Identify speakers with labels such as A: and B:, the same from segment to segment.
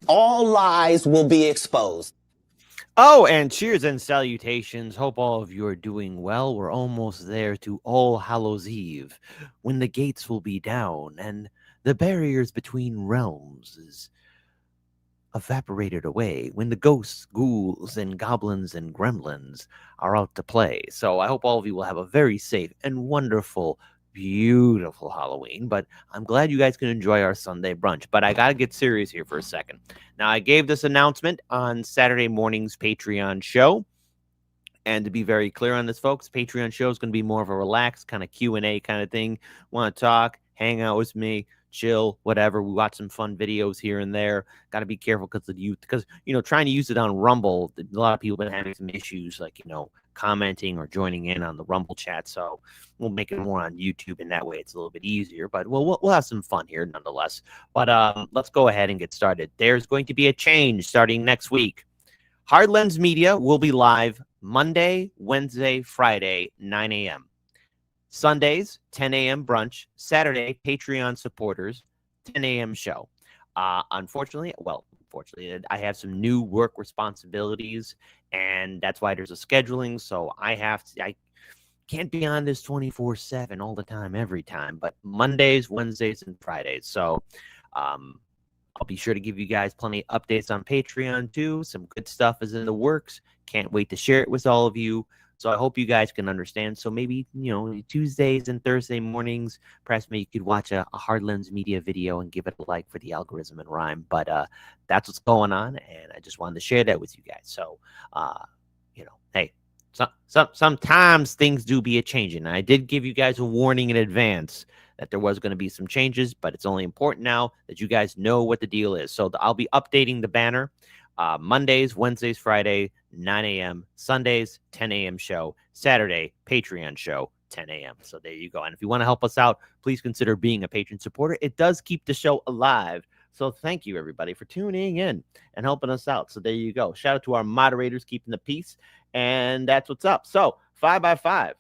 A: All lies will be exposed.
B: Oh, and cheers and salutations. Hope all of you are doing well. We're almost there to All Hallows Eve, when the gates will be down and the barriers between realms is evaporated away, when the ghosts, ghouls, and goblins and gremlins are out to play. So I hope all of you will have a very safe and wonderful, beautiful Halloween. But I'm glad you guys can enjoy our Sunday brunch. But I got to get serious here for a second. Now, I gave this announcement on Saturday morning's Patreon show. And to be very clear on this, folks, Patreon show is going to be more of a relaxed kind of Q&A kind of thing. Want to talk, hang out with me, chill, whatever. We watch some fun videos here and there. Got to be careful because of the youth, because, trying to use it on Rumble, a lot of people have been having some issues, like, commenting or joining in on the Rumble chat. So we'll make it more on YouTube, and that way it's a little bit easier. But we'll have some fun here nonetheless. But let's go ahead and get started. There's going to be a change starting next week. Hard Lens Media will be live Monday, Wednesday, Friday, 9 a.m. Sundays, 10 a.m. brunch. Saturday, Patreon supporters, 10 a.m. show. Unfortunately, I have some new work responsibilities, and that's why there's a scheduling. So I can't be on this 24/7 all the time, every time, but Mondays, Wednesdays, and Fridays. So I'll be sure to give you guys plenty of updates on Patreon too. Some good stuff is in the works. Can't wait to share it with all of you. So I hope you guys can understand. So maybe, Tuesdays and Thursday mornings, perhaps maybe you could watch a Hard Lens Media video and give it a like for the algorithm and rhyme. But that's what's going on, and I just wanted to share that with you guys. So, hey, sometimes things do be a-changing. I did give you guys a warning in advance that there was going to be some changes, but it's only important now that you guys know what the deal is. So I'll be updating the banner Mondays, Wednesdays, Friday, 9 a.m., Sundays, 10 a.m. show, Saturday, Patreon show, 10 a.m. So there you go. And if you want to help us out, please consider being a patron supporter. It does keep the show alive. So thank you, everybody, for tuning in and helping us out. So there you go. Shout out to our moderators keeping the peace. And that's what's up. So 5x5.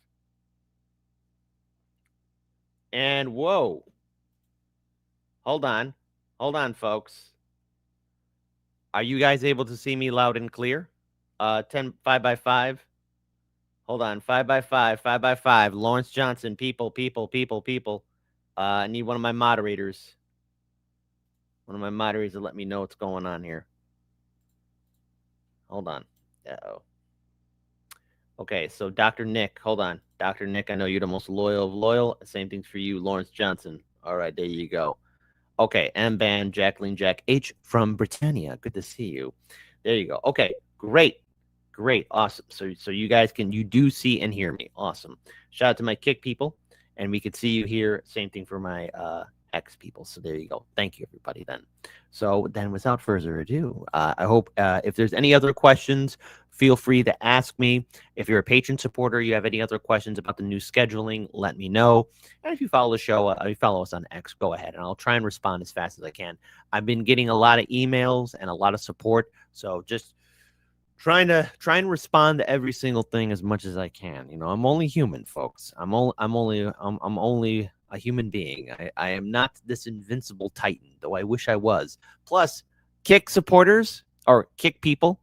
B: And whoa. Hold on, folks. Are you guys able to see me loud and clear? 5x5. Hold on, 5x5. Lawrence Johnson, people. I need one of my moderators. One of my moderators to let me know what's going on here. Hold on. Uh-oh. Okay, so Dr. Nick, hold on. Dr. Nick, I know you're the most loyal of loyal. Same thing's for you, Lawrence Johnson. All right, there you go. Okay, M-Ban, Jacqueline Jack H from Britannia. Good to see you. There you go. Okay, great. Awesome. So you guys you do see and hear me. Awesome. Shout out to my Kick people, and we could see you here. Same thing for my X people. So there you go. Thank you, everybody, then. So then without further ado, I hope if there's any other questions, feel free to ask me. If you're a patron supporter, you have any other questions about the new scheduling, let me know. And if you follow the show, you follow us on X, go ahead, and I'll try and respond as fast as I can. I've been getting a lot of emails and a lot of support, so just trying and respond to every single thing as much as I can. I'm only human, folks. I'm only a human being. I am not this invincible titan, though I wish I was. Plus, Kick supporters or Kick people,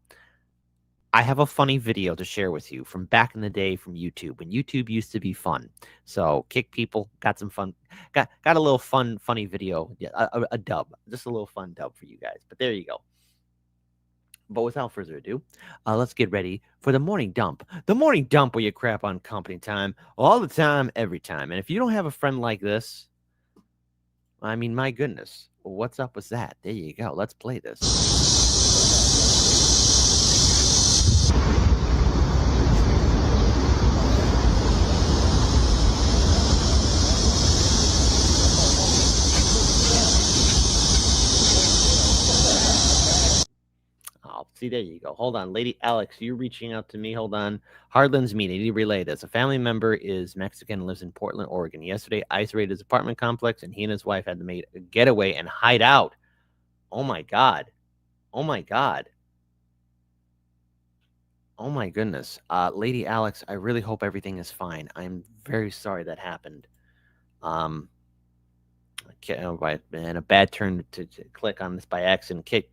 B: I have a funny video to share with you from back in the day from YouTube, when YouTube used to be fun. So Kick people, got some fun, got a little funny video, a dub, just a little fun dub for you guys. But there you go. But without further ado, let's get ready for the morning dump. The morning dump where you crap on company time all the time, every time. And if you don't have a friend like this, I mean, my goodness, what's up with that? There you go. Let's play this. See, there you go. Hold on. Lady Alex, you're reaching out to me. Hold on. Hardlands meeting. Need to relay this. A family member is Mexican and lives in Portland, Oregon. Yesterday, ICE raided his apartment complex, and he and his wife had to make a getaway and hide out. Oh, my God. Oh, my God. Oh, my goodness. Lady Alex, I really hope everything is fine. I'm very sorry that happened. And a bad turn to click on this by accident. Kit,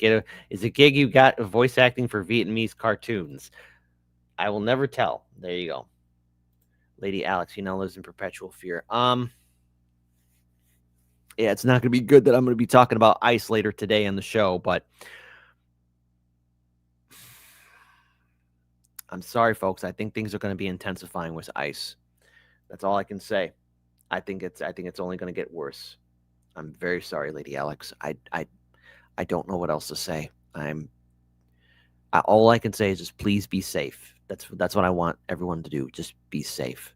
B: is it gig you got voice acting for Vietnamese cartoons? I will never tell. There you go. Lady Alex, he now lives in perpetual fear. Yeah, it's not going to be good that I'm going to be talking about ICE later today on the show, but I'm sorry, folks. I think things are going to be intensifying with ICE. That's all I can say. I think it's only going to get worse. I'm very sorry, Lady Alex. I don't know what else to say. All I can say is just please be safe. That's what I want everyone to do. Just be safe.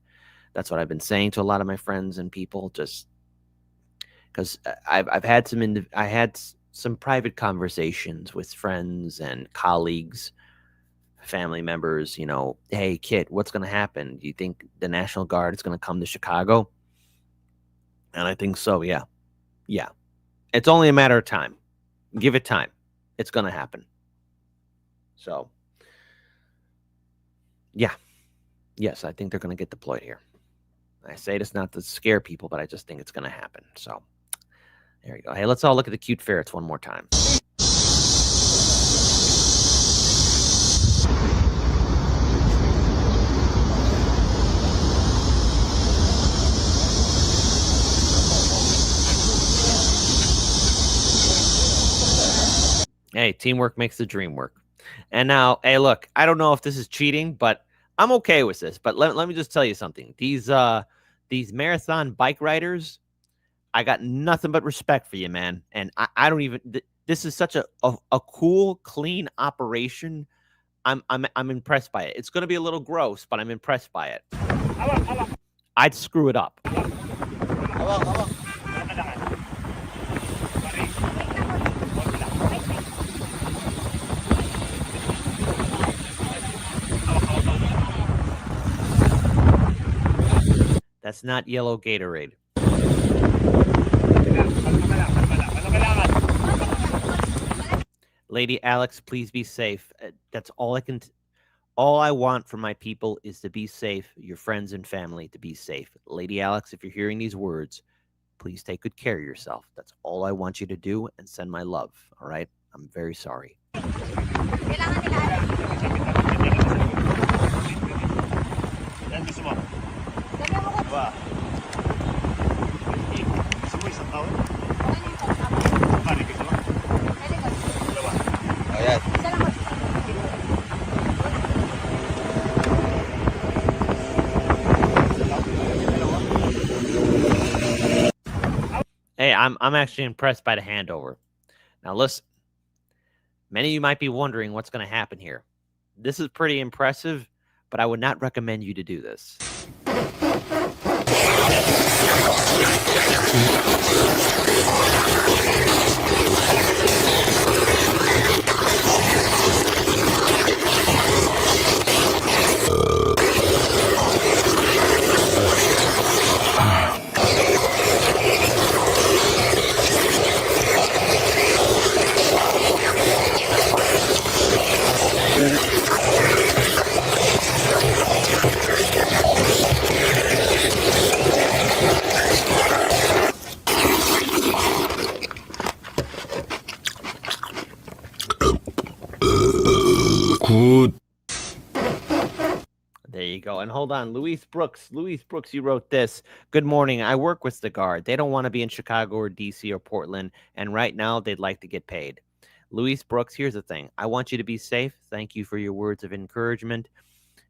B: That's what I've been saying to a lot of my friends and people. Just because I've had some private conversations with friends and colleagues, family members. You know, hey, Kit, what's going to happen? Do you think the National Guard is going to come to Chicago? And I think so. Yeah. Yeah, it's only a matter of time. Give it time. It's going to happen. So, yeah. Yes, I think they're going to get deployed here. I say this not to scare people, but I just think it's going to happen. So, there you go. Hey, let's all look at the cute ferrets one more time. Hey, teamwork makes the dream work. And now, hey, look, I don't know if this is cheating, but I'm okay with this. But let me just tell you something. These marathon bike riders, I got nothing but respect for you, man. And I don't even. This is such a cool, clean operation. I'm impressed by it. It's going to be a little gross, but I'm impressed by it. I'd screw it up. That's not yellow Gatorade. Lady Alex, please be safe. That's all all I want from my people is to be safe, your friends and family to be safe. Lady Alex, if you're hearing these words, please take good care of yourself. That's all I want you to do, and send my love, all right? I'm very sorry. Hey, I'm actually impressed by the handover. Now listen, many of you might be wondering what's going to happen here. This is pretty impressive, but I would not recommend you to do this. There you go. And hold on, Luis Brooks, you wrote this. Good morning. I work with the Guard. They don't want to be in Chicago or DC or Portland, and right now they'd like to get paid. Luis Brooks, here's the thing. I want you to be safe. Thank you for your words of encouragement.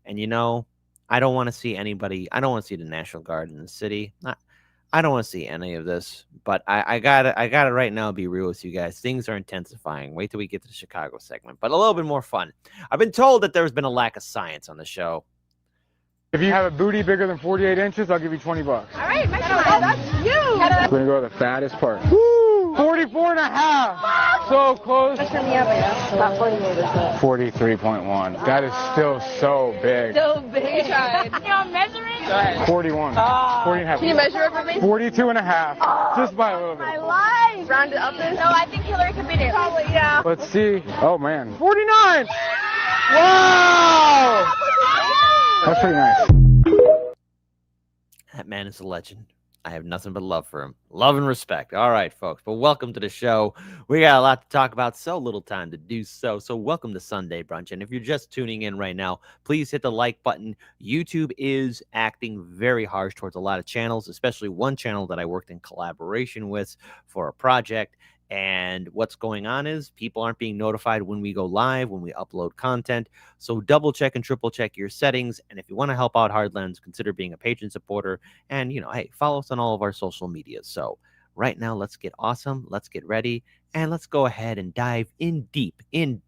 B: And you know, I don't want to see anybody. I don't want to see the National Guard in the city. I don't want to see any of this. But I gotta right now be real with you guys. Things are intensifying. Wait till we get to the Chicago segment. But a little bit more fun. I've been told that there's been a lack of science on the show.
C: If you have a booty bigger than 48 inches, I'll give you $20.
D: All right, that's you.
C: We're gonna go to the fattest part. Woo! 44 and a half. So close. 43.1. That is still so big.
D: So big. You tried. You're measuring? Go ahead.
C: 41. 40 and a half.
D: Can you measure it for me?
C: 42 and a half. Just by a little bit.
D: My life. Round it up this? No, I think Hillary could beat it. Probably, yeah.
C: Let's see. Oh, man. 49. Wow. That's pretty nice.
B: That man is a legend. I have nothing but love for him. Love and respect. All right, folks. But welcome to the show. We got a lot to talk about, so little time to do so. So welcome to Sunday Brunch. And if you're just tuning in right now, please hit the like button. YouTube is acting very harsh towards a lot of channels, especially one channel that I worked in collaboration with for a project. And what's going on is people aren't being notified when we go live, when we upload content. So double check and triple check your settings. And if you want to help out Hardlands, consider being a patron supporter. And, hey, follow us on all of our social medias. So right now, let's get awesome. Let's get ready. And let's go ahead and dive in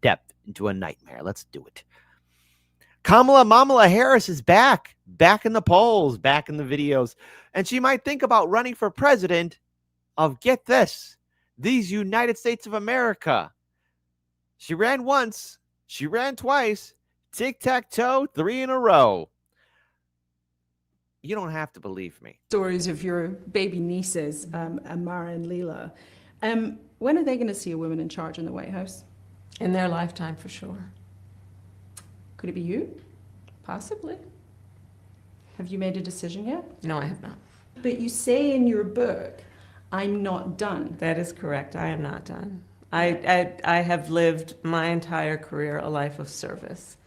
B: depth into a nightmare. Let's do it. Kamala Harris is back in the polls, back in the videos. And she might think about running for president of, get this, these United States of America. She ran once. She ran twice. Tic-tac-toe, 3 in a row. You don't have to believe me.
E: Stories of your baby nieces, Amara and Leela. When are they going to see a woman in charge in the White House?
F: In their lifetime, for sure.
E: Could it be you? Possibly. Have you made a decision yet?
F: No, I have not.
E: But you say in your book, I'm not done.
F: That is correct. I am not done. I have lived my entire career a life of service,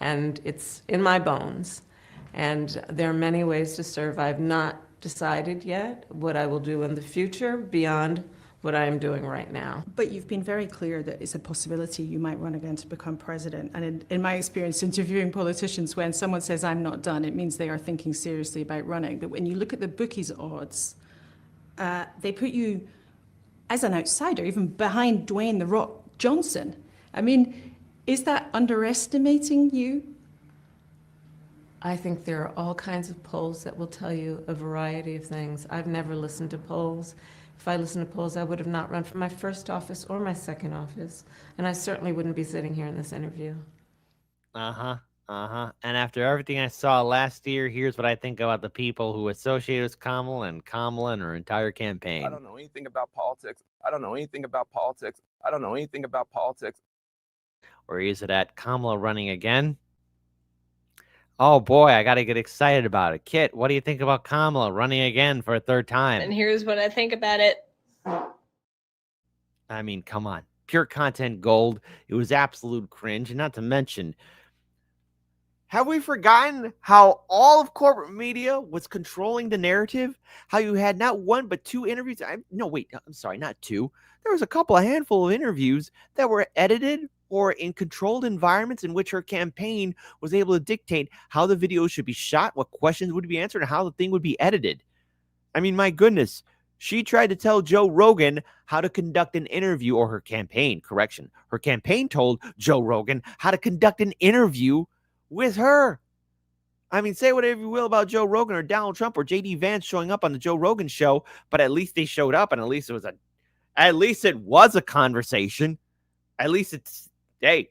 F: and it's in my bones. And there are many ways to serve. I've not decided yet what I will do in the future beyond what I am doing right now.
E: But you've been very clear that it's a possibility you might run again to become president. And in my experience interviewing politicians, when someone says I'm not done, it means they are thinking seriously about running. But when you look at the bookies' odds, they put you as an outsider, even behind Dwayne "The Rock" Johnson. I mean, is that underestimating you?
F: I think there are all kinds of polls that will tell you a variety of things. I've never listened to polls. If I listened to polls, I would have not run for my first office or my second office. And I certainly wouldn't be sitting here in this interview.
B: And after everything I saw last year, here's what I think about the people who associate with Kamala and her entire campaign.
G: I don't know anything about politics. I don't know anything about politics. I don't know anything about politics.
B: Or is it at Kamala running again? Oh boy, I got to get excited about it. Kit, what do you think about Kamala running again for a third time?
D: And here's what I think about it.
B: I mean, come on. Pure content gold. It was absolute cringe. And not to mention, have we forgotten how all of corporate media was controlling the narrative? How you had not one but 2 interviews? No, wait, I'm sorry, not 2. There was a handful of interviews that were edited or in controlled environments in which her campaign was able to dictate how the video should be shot, what questions would be answered, and how the thing would be edited. I mean, my goodness. She tried to tell Joe Rogan how to conduct an interview, or her campaign, correction. Her campaign told Joe Rogan how to conduct an interview with her. I mean, say whatever you will about Joe Rogan or Donald Trump or JD Vance showing up on the Joe Rogan show, but at least they showed up, and at least it was a conversation. At least it's, hey,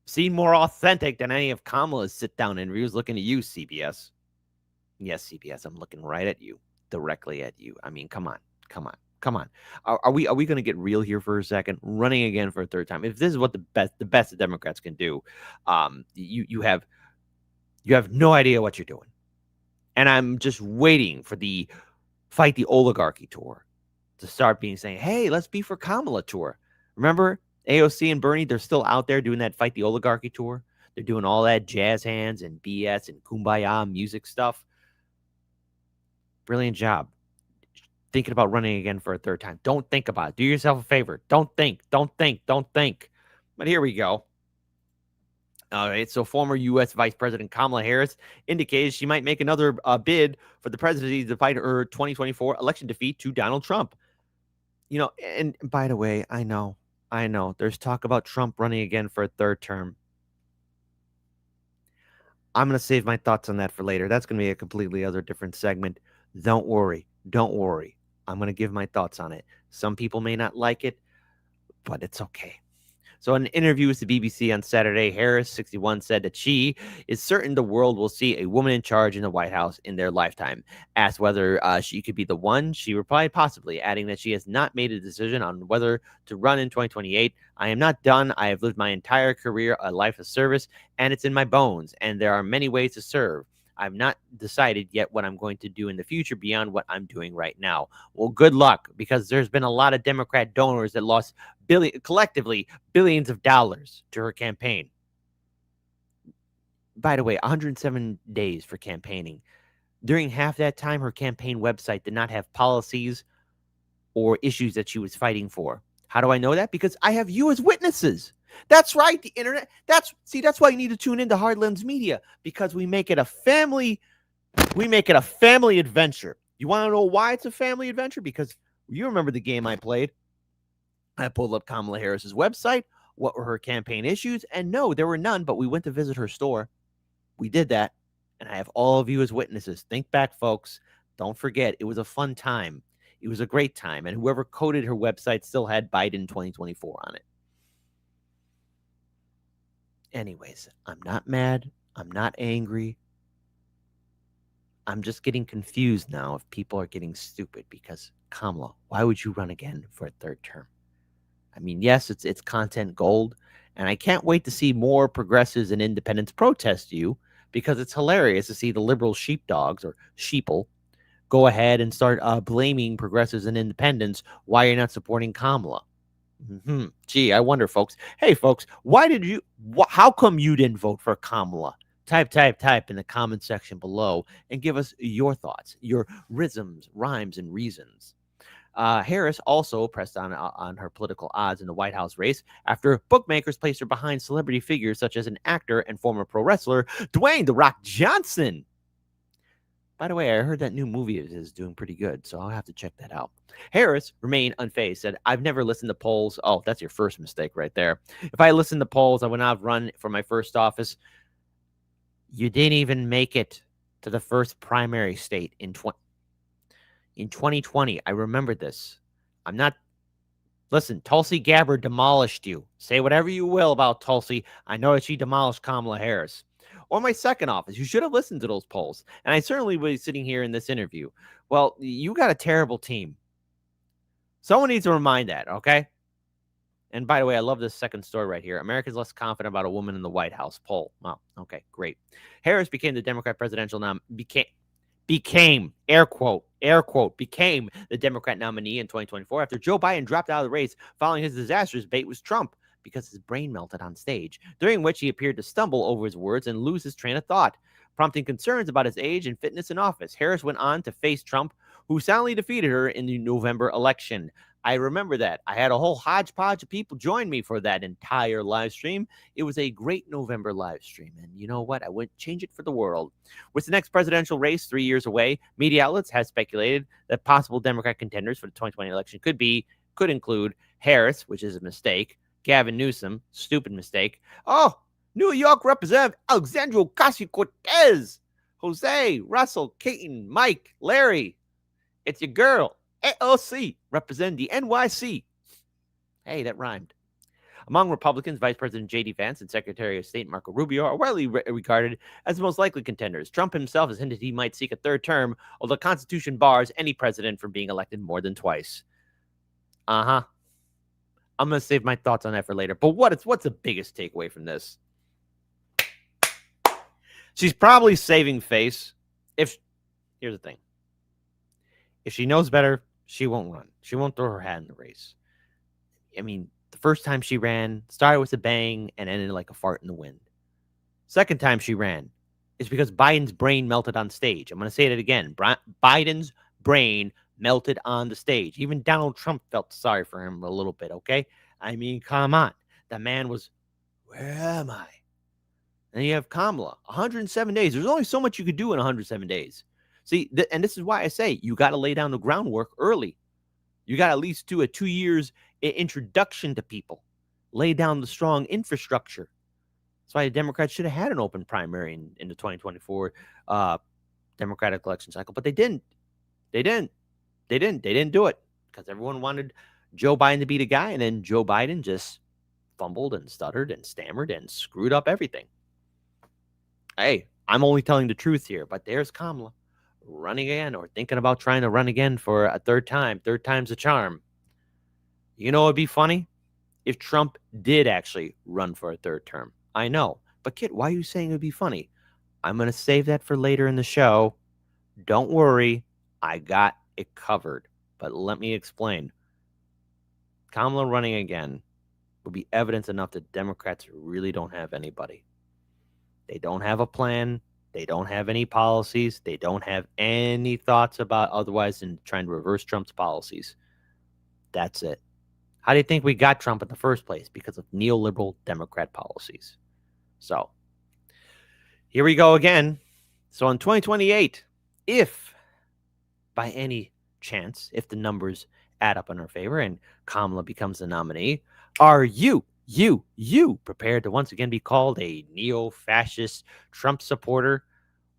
B: seemed more authentic than any of Kamala's sit-down interviews. Looking at you, CBS. Yes, CBS, I'm looking right at you, directly at you. I mean, come on. Are we going to get real here for a second? Running again for a third time. If this is what the best the Democrats can do, you have no idea what you're doing. And I'm just waiting for the Fight the Oligarchy tour to start saying, hey, let's be for Kamala tour. Remember AOC and Bernie? They're still out there doing that Fight the Oligarchy tour. They're doing all that jazz hands and BS and kumbaya music stuff. Brilliant job. Thinking about running again for a third time. Don't think about it. Do yourself a favor. Don't think. But here we go. All right. So former U.S. Vice President Kamala Harris indicated she might make another bid for the presidency to fight her 2024 election defeat to Donald Trump. And by the way, I know. There's talk about Trump running again for a third term. I'm going to save my thoughts on that for later. That's going to be a completely other different segment. Don't worry. I'm going to give my thoughts on it. Some people may not like it, but it's okay. So in an interview with the BBC on Saturday, Harris, 61, said that she is certain the world will see a woman in charge in the White House in their lifetime. Asked whether she could be the one, she replied possibly, adding that she has not made a decision on whether to run in 2028. I am not done. I have lived my entire career a life of service, and it's in my bones, and there are many ways to serve. I've not decided yet what I'm going to do in the future beyond what I'm doing right now. Well, good luck, because there's been a lot of Democrat donors that lost collectively billions of dollars to her campaign. By the way, 107 days for campaigning. During half that time, her campaign website did not have policies or issues that she was fighting for. How do I know that? Because I have you as witnesses. That's right, the internet. That's why you need to tune into Hardlands Media, because we make it a family adventure. You want to know why it's a family adventure? Because you remember the game I played. I pulled up Kamala Harris's website. What were her campaign issues? And no, there were none, but we went to visit her store. We did that, and I have all of you as witnesses. Think back, folks. Don't forget, it was a fun time. It was a great time, and whoever coded her website still had Biden 2024 on it. Anyways, I'm not mad. I'm not angry. I'm just getting confused now if people are getting stupid, because Kamala, why would you run again for a third term? I mean, yes, it's content gold, and I can't wait to see more progressives and independents protest you, because it's hilarious to see the liberal sheepdogs or sheeple go ahead and start blaming progressives and independents why you're not supporting Kamala. Gee, I wonder, folks. Hey, folks, how come you didn't vote for Kamala? Type in the comment section below and give us your thoughts, your rhythms, rhymes, and reasons. Harris also pressed on her political odds in the White House race after bookmakers placed her behind celebrity figures such as an actor and former pro wrestler, Dwayne "The Rock" Johnson. By the way, I heard that new movie is doing pretty good, so I'll have to check that out. Harris remained unfazed, said, I've never listened to polls. Oh, that's your first mistake right there. If I listened to polls, I would not have run for my first office. You didn't even make it to the first primary state in 2020. I remember this. Listen, Tulsi Gabbard demolished you. Say whatever you will about Tulsi. I know that she demolished Kamala Harris. Or my second office. You should have listened to those polls. And I certainly will be sitting here in this interview. Well, you got a terrible team. Someone needs to remind that, okay? And by the way, I love this second story right here. Americans less confident about a woman in the White House poll. Wow, okay, great. Harris became the Democrat presidential became, air quote, became the Democrat nominee in 2024 after Joe Biden dropped out of the race following his disastrous debate with Trump, because his brain melted on stage, during which he appeared to stumble over his words and lose his train of thought, prompting concerns about his age and fitness in office. Harris went on to face Trump, who soundly defeated her in the November election. I remember that. I had a whole hodgepodge of people join me for that entire live stream. It was a great November live stream, and you know what? I wouldn't change it for the world. With the next presidential race 3 years away, media outlets have speculated that possible Democrat contenders for the 2020 election could include Harris, which is a mistake, Gavin Newsom, stupid mistake. Oh, New York Representative Alexandria Ocasio-Cortez, Jose, Russell, Keaton, Mike, Larry. It's your girl, AOC, representing the NYC. Hey, that rhymed. Among Republicans, Vice President J.D. Vance and Secretary of State Marco Rubio are widely regarded as the most likely contenders. Trump himself has hinted he might seek a third term, although the Constitution bars any president from being elected more than twice. I'm going to save my thoughts on that for later. But what's the biggest takeaway from this? She's probably saving face. Here's the thing. If she knows better, she won't run. She won't throw her hat in the race. I mean, the first time she ran, started with a bang and ended like a fart in the wind. Second time she ran, it's because Biden's brain melted on stage. I'm going to say that again. Biden's brain melted on the stage. Even Donald Trump felt sorry for him a little bit, okay? I mean, come on. The man was, where am I? And you have Kamala, 107 days. There's only so much you could do in 107 days. See, and this is why I say you got to lay down the groundwork early. You got to at least do a 2 years introduction to people. Lay down the strong infrastructure. That's why the Democrats should have had an open primary in the 2024 Democratic election cycle, but they didn't. They didn't. They didn't do it because everyone wanted Joe Biden to be the guy, and then Joe Biden just fumbled and stuttered and stammered and screwed up everything. Hey, I'm only telling the truth here, but there's Kamala running again or thinking about trying to run again for a third time. Third time's a charm. You know, it'd be funny if Trump did actually run for a third term. I know. But Kit, why are you saying it would be funny? I'm going to save that for later in the show. Don't worry. I got it covered. But let me explain. Kamala running again will be evidence enough that Democrats really don't have anybody. They don't have a plan. They don't have any policies. They don't have any thoughts about otherwise than trying to reverse Trump's policies. That's it. How do you think we got Trump in the first place? Because of neoliberal Democrat policies. So, here we go again. So in 2028, if by any chance, if the numbers add up in our favor and Kamala becomes the nominee, are you prepared to once again be called a neo-fascist Trump supporter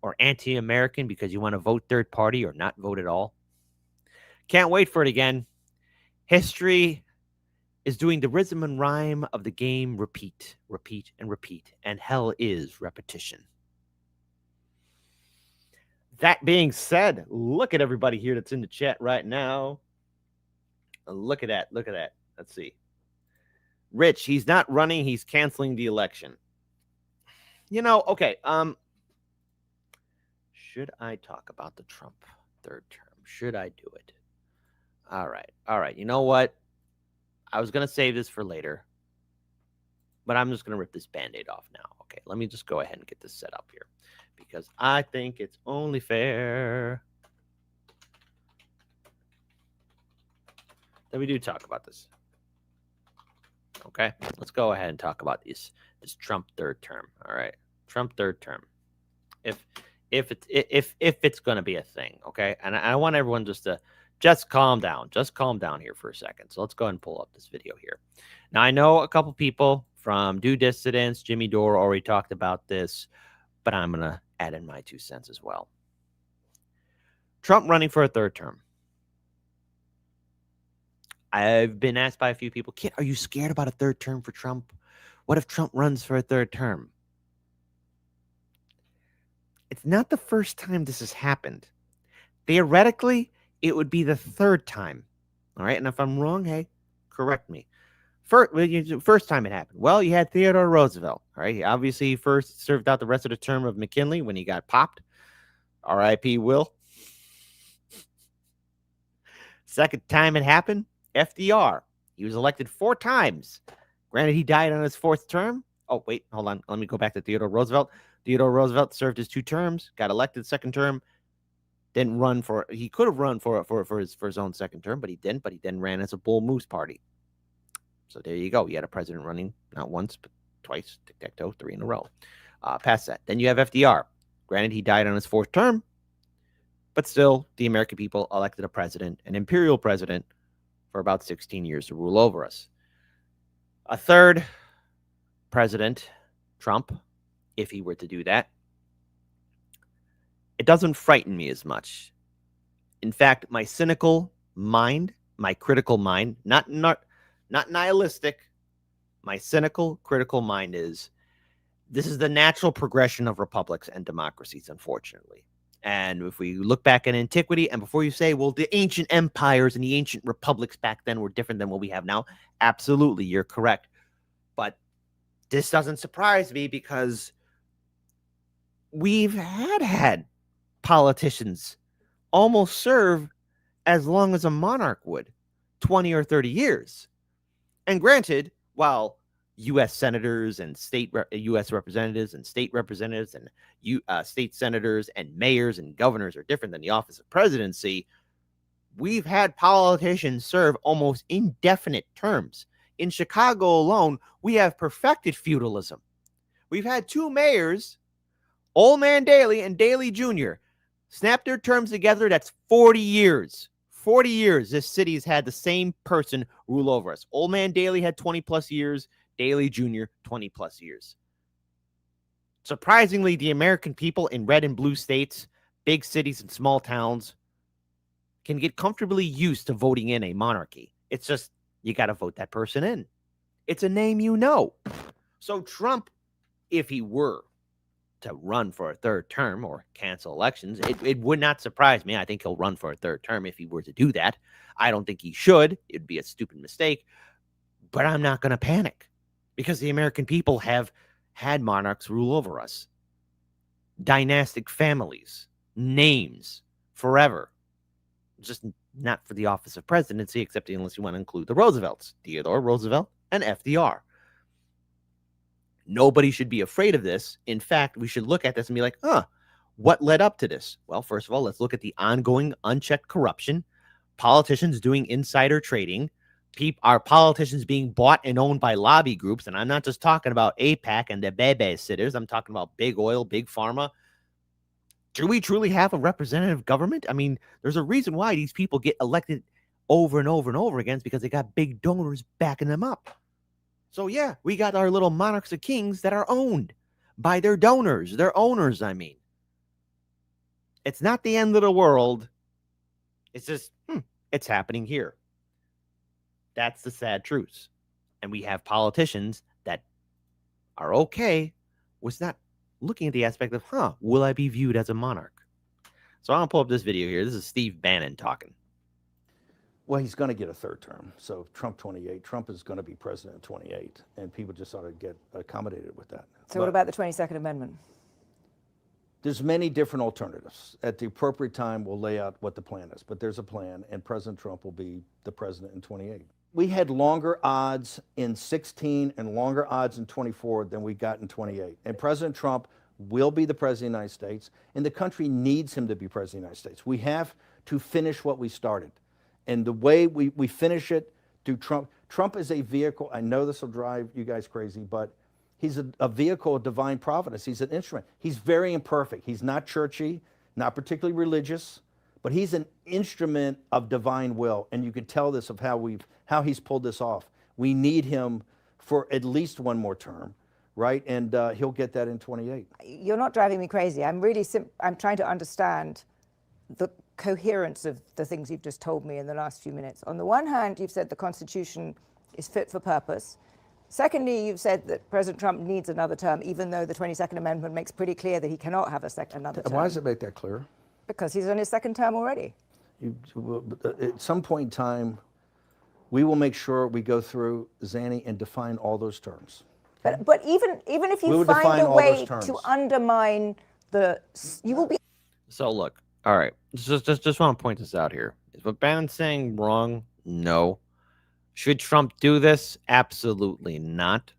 B: or anti-American because you want to vote third party or not vote at all? Can't wait for it again. History is doing the rhythm and rhyme of the game repeat, repeat, and repeat, and hell is repetition. That being said, look at everybody here that's in the chat right now. Look at that. Look at that. Let's see. Rich, he's not running. He's canceling the election. You know, okay. Should I talk about the Trump third term? Should I do it? All right. All right. You know what? I was going to save this for later, but I'm just going to rip this Band-Aid off now. Okay, let me just go ahead and get this set up here because I think it's only fair that we do talk about this. Okay, let's go ahead and talk about this Trump third term. All right, Trump third term. If it's going to be a thing, okay, and I want everyone just calm down. Just calm down here for a second. So let's go ahead and pull up this video here. Now, I know a couple people from Due Dissidents, Jimmy Dore already talked about this, but I'm going to add in my 2 cents as well. Trump running for a third term. I've been asked by a few people, Kit, are you scared about a third term for Trump? What if Trump runs for a third term? It's not the first time this has happened. Theoretically, it would be the third time. All right. And if I'm wrong, hey, correct me. First time it happened. Well, you had Theodore Roosevelt. All right. He obviously first served out the rest of the term of McKinley when he got popped. R.I.P. Will. Second time it happened, FDR. He was elected 4 times. Granted, he died on his 4th term. Oh, wait, hold on. Let me go back to Theodore Roosevelt. Theodore Roosevelt served his 2 terms, got elected 2nd term. Didn't run for, he could have run for his own 2nd term, but he didn't. But he then ran as a Bull Moose Party. So there you go. You had a president running not once, but twice, tic-tac-toe, 3 in a row. Past that. Then you have FDR. Granted, he died on his 4th term, but still, the American people elected a president, an imperial president, for about 16 years to rule over us. A third president, Trump, if he were to do that, it doesn't frighten me as much. In fact, my cynical mind, my critical mind, not nihilistic, my cynical, critical mind is this is the natural progression of republics and democracies, unfortunately. And if we look back at antiquity, and before you say, well, the ancient empires and the ancient republics back then were different than what we have now, absolutely, you're correct. But this doesn't surprise me because we've had politicians almost serve as long as a monarch would, 20 or 30 years. And granted, while U.S. senators and U.S. representatives and state representatives and state senators and mayors and governors are different than the office of presidency, we've had politicians serve almost indefinite terms. In Chicago alone, we have perfected feudalism. We've had 2 mayors, Old Man Daley and Daley Jr., snap their terms together. That's 40 years. 40 years this city has had the same person rule over us. Old Man Daley had 20 plus years. Daley Jr., 20 plus years. Surprisingly, the American people in red and blue states, big cities and small towns, can get comfortably used to voting in a monarchy. It's just, you got to vote that person in. It's a name you know. So Trump, if he were to run for a third term or cancel elections, it would not surprise me. I think he'll run for a third term if he were to do that. I don't think he should. It'd be a stupid mistake. But I'm not going to panic because the American people have had monarchs rule over us. Dynastic families, names, forever. Just not for the office of presidency, except unless you want to include the Roosevelts, Theodore Roosevelt and FDR. Nobody should be afraid of this. In fact, we should look at this and be like, what led up to this? Well, first of all, let's look at the ongoing unchecked corruption, politicians doing insider trading, our politicians being bought and owned by lobby groups. And I'm not just talking about AIPAC and the babysitters. I'm talking about big oil, big pharma. Do we truly have a representative government? I mean, there's a reason why these people get elected over and over and over again. It's because they got big donors backing them up. So, yeah, we got our little monarchs of kings that are owned by their donors, their owners, I mean. It's not the end of the world. It's just, it's happening here. That's the sad truth. And we have politicians that are okay with not looking at the aspect of, will I be viewed as a monarch? So I'm going to pull up this video here. This is Steve Bannon talking.
H: Well, he's going to get a third term. So Trump 28. Trump is going to be president in 28. And people just ought to get accommodated with that.
I: So what about the 22nd Amendment?
H: There's many different alternatives. At the appropriate time, we'll lay out what the plan is. But there's a plan, and President Trump will be the president in 28. We had longer odds in 16 and longer odds in 24 than we got in 28. And President Trump will be the president of the United States, and the country needs him to be president of the United States. We have to finish what we started. And the way we finish it through Trump. Trump is a vehicle. I know this will drive you guys crazy, but he's a vehicle of divine providence. He's an instrument. He's very imperfect. He's not churchy, not particularly religious, but he's an instrument of divine will. And you can tell this of how he's pulled this off. We need him for at least one more term, right? And he'll get that in 28.
I: You're not driving me crazy. I'm really I'm trying to understand the coherence of the things you've just told me in the last few minutes. On the one hand, you've said the Constitution is fit for purpose. Secondly, you've said that President Trump needs another term, even though the 22nd Amendment makes pretty clear that he cannot have another term.
H: Why does it make that clear?
I: Because he's on his second term already.
H: At some point in time, we will make sure we go through, Zanny, and define all those terms.
I: But even if you find a way to undermine you will be.
B: So look, all right, just want to point this out here. Is what Bannon's saying wrong? No. Should Trump do this? Absolutely not.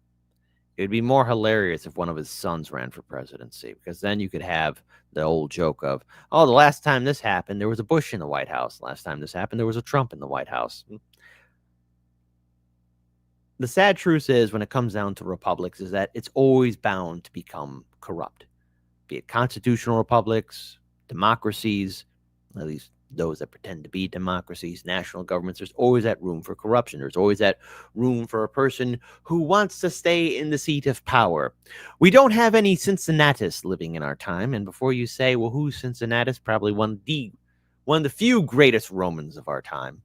B: It would be more hilarious if one of his sons ran for presidency, because then you could have the old joke of, oh, the last time this happened, there was a Bush in the White House. Last time this happened, there was a Trump in the White House. The sad truth is, when it comes down to republics, is that it's always bound to become corrupt. Be it constitutional republics, democracies, at least those that pretend to be democracies, national governments, there's always that room for corruption. There's always that room for a person who wants to stay in the seat of power. We don't have any Cincinnatus living in our time. And before you say, well, who's Cincinnatus? Probably one of the few greatest Romans of our time.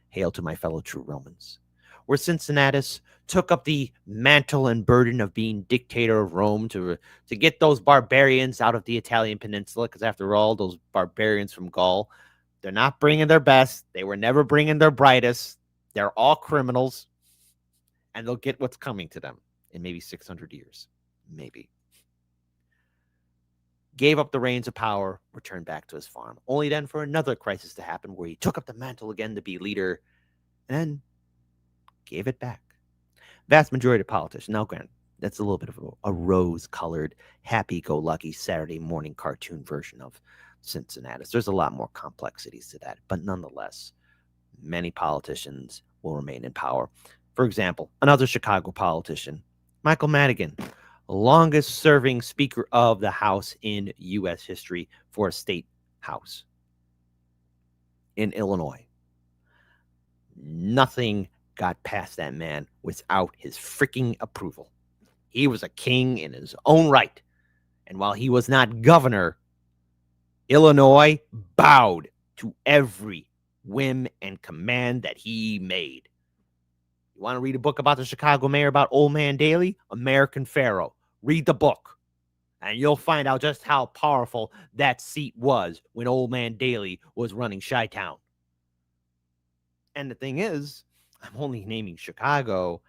B: Hail to my fellow true Romans. Where Cincinnatus took up the mantle and burden of being dictator of Rome to get those barbarians out of the Italian peninsula, because after all, those barbarians from Gaul, they're not bringing their best. They were never bringing their brightest. They're all criminals, and they'll get what's coming to them in maybe 600 years. Maybe. Gave up the reins of power, returned back to his farm, only then for another crisis to happen where he took up the mantle again to be leader, and then gave it back. Vast majority of politicians. Now, granted, that's a little bit of a rose-colored, happy-go-lucky Saturday morning cartoon version of Cincinnatus. There's a lot more complexities to that. But nonetheless, many politicians will remain in power. For example, another Chicago politician, Michael Madigan, longest-serving Speaker of the House in U.S. history for a state house in Illinois. Nothing got past that man without his freaking approval. He was a king in his own right. And while he was not governor, Illinois bowed to every whim and command that he made. You want to read a book about the Chicago mayor, about Old Man Daley? American Pharaoh. Read the book, and you'll find out just how powerful that seat was when Old Man Daley was running Chi-Town. And the thing is, I'm only naming Chicago,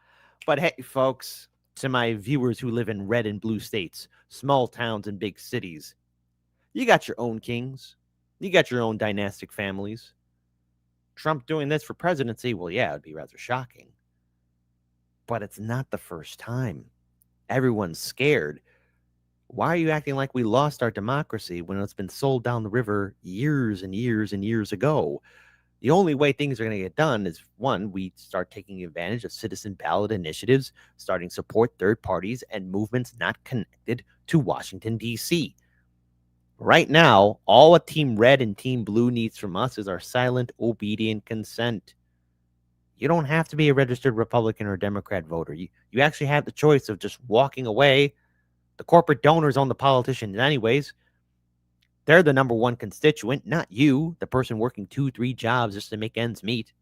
B: but hey, folks, to my viewers who live in red and blue states, small towns and big cities, you got your own kings. You got your own dynastic families. Trump doing this for presidency, well, yeah, it'd be rather shocking. But it's not the first time. Everyone's scared. Why are you acting like we lost our democracy when it's been sold down the river years and years and years ago? The only way things are going to get done is, one, we start taking advantage of citizen ballot initiatives, starting support third parties and movements not connected to Washington, D.C. Right now, all a Team Red and Team Blue needs from us is our silent, obedient consent. You don't have to be a registered Republican or Democrat voter. You actually have the choice of just walking away. The corporate donors own the politicians anyways. They're the number one constituent, not you, the person working 2-3 jobs just to make ends meet.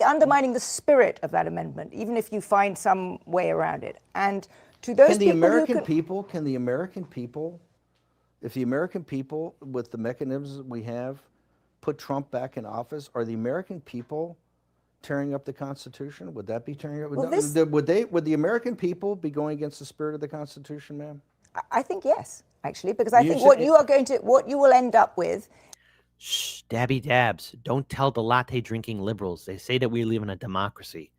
I: Undermining the spirit of that amendment, even if you find some way around it. And to those
H: Can the
I: people
H: American
I: who
H: people, if the American people, with the mechanisms we have, put Trump back in office, are the American people tearing up the Constitution? Would that be tearing up?
I: Well,
H: would the American people be going against the spirit of the Constitution, ma'am?
I: I think yes, actually, because I think what you will end up with.
B: Shh, dabby dabs. Don't tell the latte drinking liberals. They say that we live in a democracy.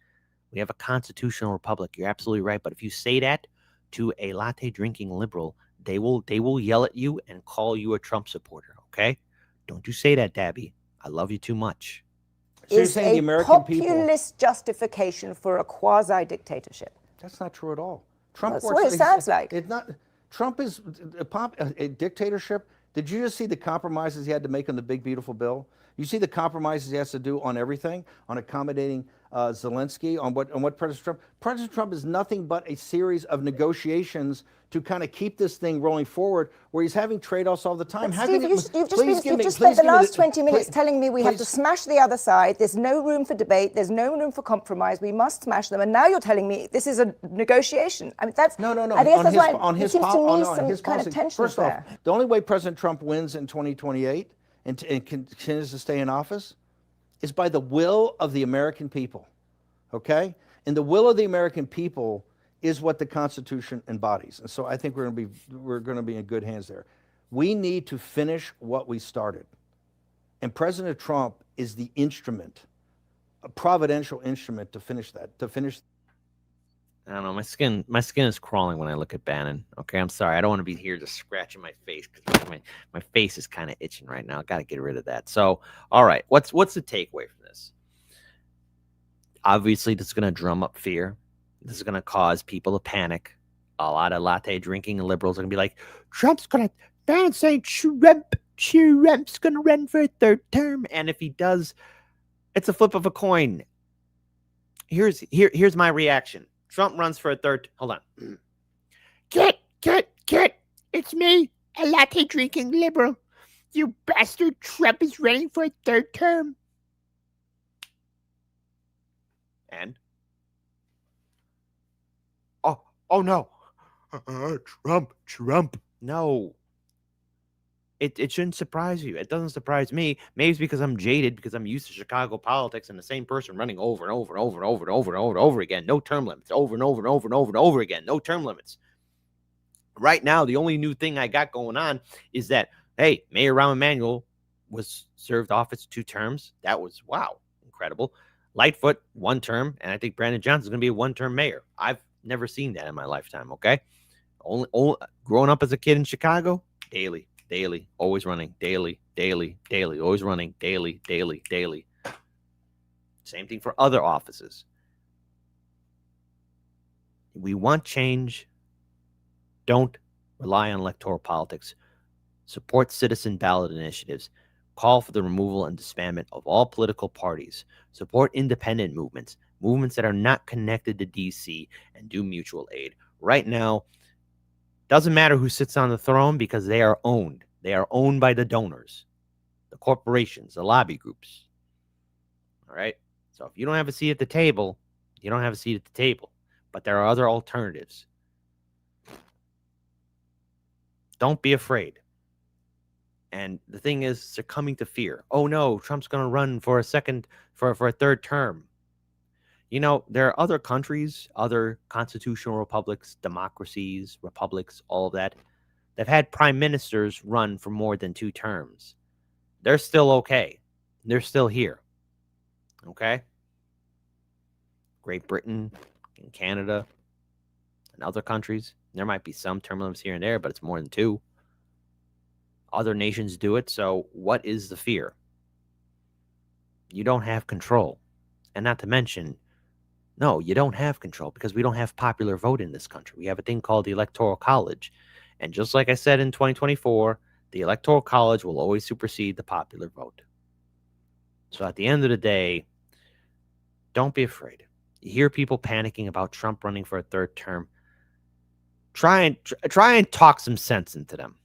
B: We have a constitutional republic. You're absolutely right. But if you say that to a latte drinking liberal, they will yell at you and call you a Trump supporter. Okay? Don't you say that, Dabby. I love you too much.
H: So you're
I: Is
H: saying the
I: a
H: American people?
I: populist justification for a quasi-dictatorship.
H: That's not true at all. Trump
I: That's
H: works,
I: what it sounds like.
H: It's not. Trump is a dictatorship. Did you just see the compromises he had to make on the big beautiful bill? You see the compromises he has to do on everything, on accommodating Zelensky, on what President Trump. President Trump is nothing but a series of negotiations to kind of keep this thing rolling forward, where he's having trade-offs all the time.
I: But Steve, you've just spent the last 20 minutes telling me we have to smash the other side. There's no room for debate. There's no room for compromise. We must smash them. And now you're telling me this is a negotiation. I mean, that's
H: no.
I: I guess that's why
H: on
I: it
H: his
I: seems to me some
H: his
I: kind
H: policy.
I: of tension
H: First
I: there.
H: off, the only way President Trump wins in 2028 and continues to stay in office is by the will of the American people. Okay? And the will of the American people is what the Constitution embodies. And so I think we're going to be in good hands there. We need to finish what we started. And President Trump is the instrument, a providential instrument to finish that,
B: I don't know. My skin is crawling when I look at Bannon. Okay, I'm sorry. I don't want to be here just scratching my face because my face is kind of itching right now. Got to get rid of that. So, all right, what's the takeaway from this? Obviously, this is going to drum up fear. This is going to cause people to panic. A lot of latte drinking liberals are going to be like, Bannon's saying Trump's going to run for a third term. And if he does, it's a flip of a coin. Here's my reaction. Trump runs for a third. Hold on. Kit. It's me, a latte drinking liberal. You bastard. Trump is running for a third term. And? Oh no. Trump. No. It shouldn't surprise you. It doesn't surprise me. Maybe it's because I'm jaded, because I'm used to Chicago politics and the same person running over and over and over and over and over and over and over again. No term limits. Over and over and over and over and over again. No term limits. Right now, the only new thing I got going on is that, hey, Mayor Rahm Emanuel was served office 2 terms. That was, wow, incredible. Lightfoot, 1 term, and I think Brandon Johnson's going to be a 1-term mayor. I've never seen that in my lifetime, okay? Only growing up as a kid in Chicago, daily, always running, daily, always running, daily. Same thing for other offices. We want change. Don't rely on electoral politics. Support citizen ballot initiatives. Call for the removal and disbandment of all political parties. Support independent movements that are not connected to DC, and do mutual aid. Right now, doesn't matter who sits on the throne because they are owned. They are owned by the donors. the corporations, the lobby groups. All right? So if you don't have a seat at the table, you don't have a seat at the table. But there are other alternatives. Don't be afraid. And the thing is, succumbing to fear. Oh no, Trump's going to run for a third term. You know, there are other countries, other constitutional republics, democracies, republics, all of that. They've had prime ministers run for more than 2 terms. They're still okay. They're still here. Okay? Great Britain and Canada and other countries. There might be some term limits here and there, but it's more than 2. Other nations do it. So what is the fear? You don't have control. And not to mention, no, you don't have control because we don't have popular vote in this country. We have a thing called the Electoral College. And just like I said in 2024, the Electoral College will always supersede the popular vote. So at the end of the day, don't be afraid. You hear people panicking about Trump running for a 3rd term. Try and talk some sense into them.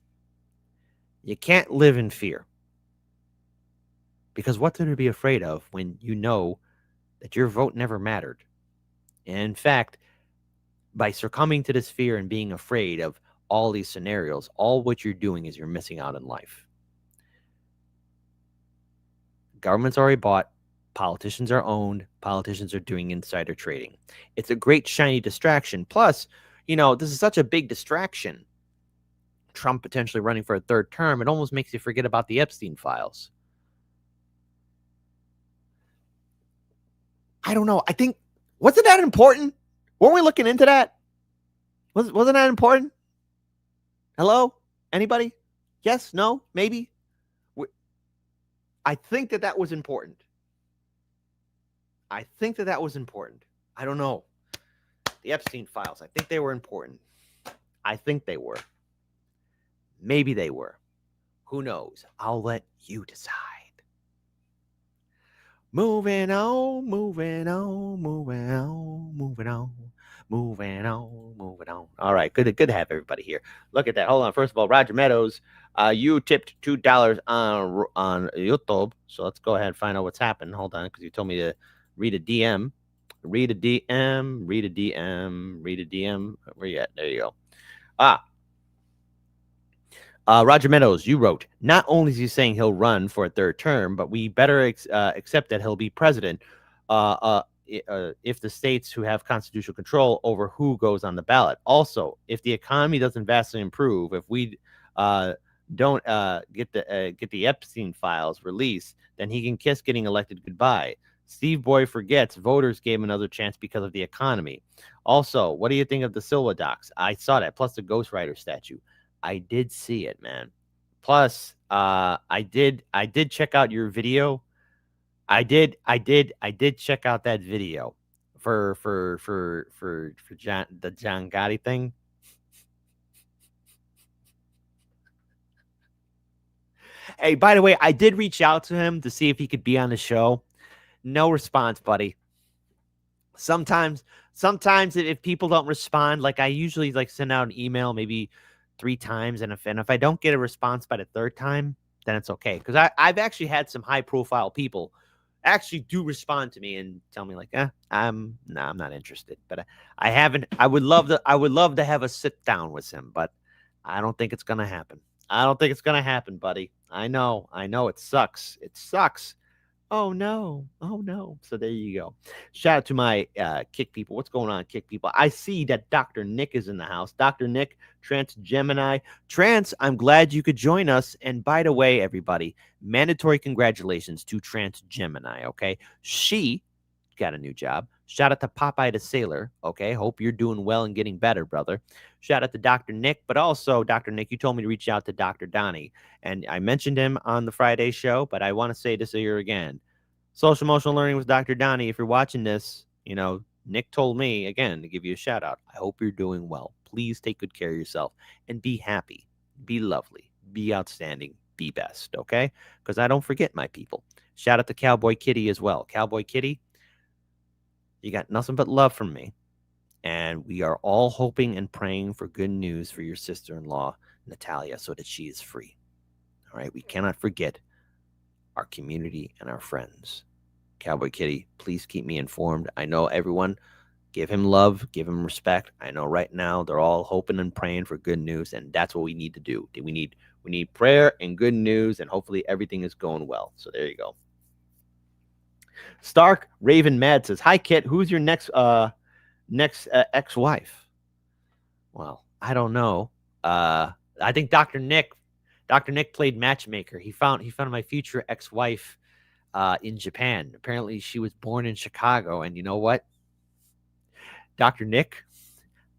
B: You can't live in fear. Because what's there to be afraid of when you know that your vote never mattered? And in fact, by succumbing to this fear and being afraid of all these scenarios, all what you're doing is you're missing out in life. Government's already bought. Politicians are owned. Politicians are doing insider trading. It's a great shiny distraction. Plus, you know, this is such a big distraction. Trump potentially running for a 3rd term, it almost makes you forget about the Epstein files. I don't know. I think, wasn't that important? Weren't we looking into that? Wasn't that important? Hello? Anybody? Yes? No? Maybe? I think that was important. I think that was important. I don't know. The Epstein files, I think they were important. I think they were. Maybe they were. Who knows? I'll let you decide. Moving on, moving on, moving on, moving on, moving on, moving on. All right, good to have everybody here. Look at that. Hold on. First of all, Roger Meadows, you tipped $2 on YouTube. So let's go ahead and find out what's happened. Hold on, because you told me to read a DM. Read a DM. Read a DM. Read a DM. Where you at? There you go. Roger Meadows, you wrote, not only is he saying he'll run for a 3rd term, but we better accept that he'll be president if the states who have constitutional control over who goes on the ballot. Also, if the economy doesn't vastly improve, if we don't get the Epstein files released, then he can kiss getting elected goodbye. Steve Boy forgets voters gave him another chance because of the economy. Also, what do you think of the Silva docs? I saw that, plus the Ghostwriter statue. I did see it, man. Plus, I did check out your video. I did check out that video for John, the John Gotti thing. Hey, by the way, I did reach out to him to see if he could be on the show. No response, buddy. Sometimes if people don't respond, like I usually like send out an email maybe 3 times, and if I don't get a response by the 3rd time, then it's okay. Because I've actually had some high profile people actually do respond to me and tell me like, I'm not interested. But I haven't. I would love to have a sit down with him, but I don't think it's gonna happen. I don't think it's gonna happen, buddy. I know it sucks. It sucks. Oh no. So there you go. Shout out to my Kick people. What's going on, Kick people? I see that Dr. Nick is in the house. Dr. Nick, Trans Gemini. Trans, I'm glad you could join us. And by the way, everybody, mandatory congratulations to Trans Gemini, okay? She got a new job. Shout out to Popeye the Sailor, okay? Hope you're doing well and getting better, brother. Shout out to Dr. Nick, but also, Dr. Nick, you told me to reach out to Dr. Donnie, and I mentioned him on the Friday show, but I want to say this here again. Social Emotional Learning with Dr. Donnie, if you're watching this, you know, Nick told me, again, to give you a shout out. I hope you're doing well. Please take good care of yourself and be happy, be lovely, be outstanding, be best, okay? Because I don't forget my people. Shout out to Cowboy Kitty as well. Cowboy Kitty, you got nothing but love from me. And we are all hoping and praying for good news for your sister-in-law, Natalia, so that she is free. All right, we cannot forget our community, and our friends. Cowboy Kitty, please keep me informed. I know everyone, give him love, give him respect. I know right now they're all hoping and praying for good news, and that's what we need to do. We need prayer and good news, and hopefully everything is going well. So there you go. Stark Raven Mad says, "Hi Kit, who's your next ex-wife?" Well, I don't know. I think Dr. Nick played matchmaker. He found my future ex-wife in Japan. Apparently she was born in Chicago, and you know what? Dr. Nick,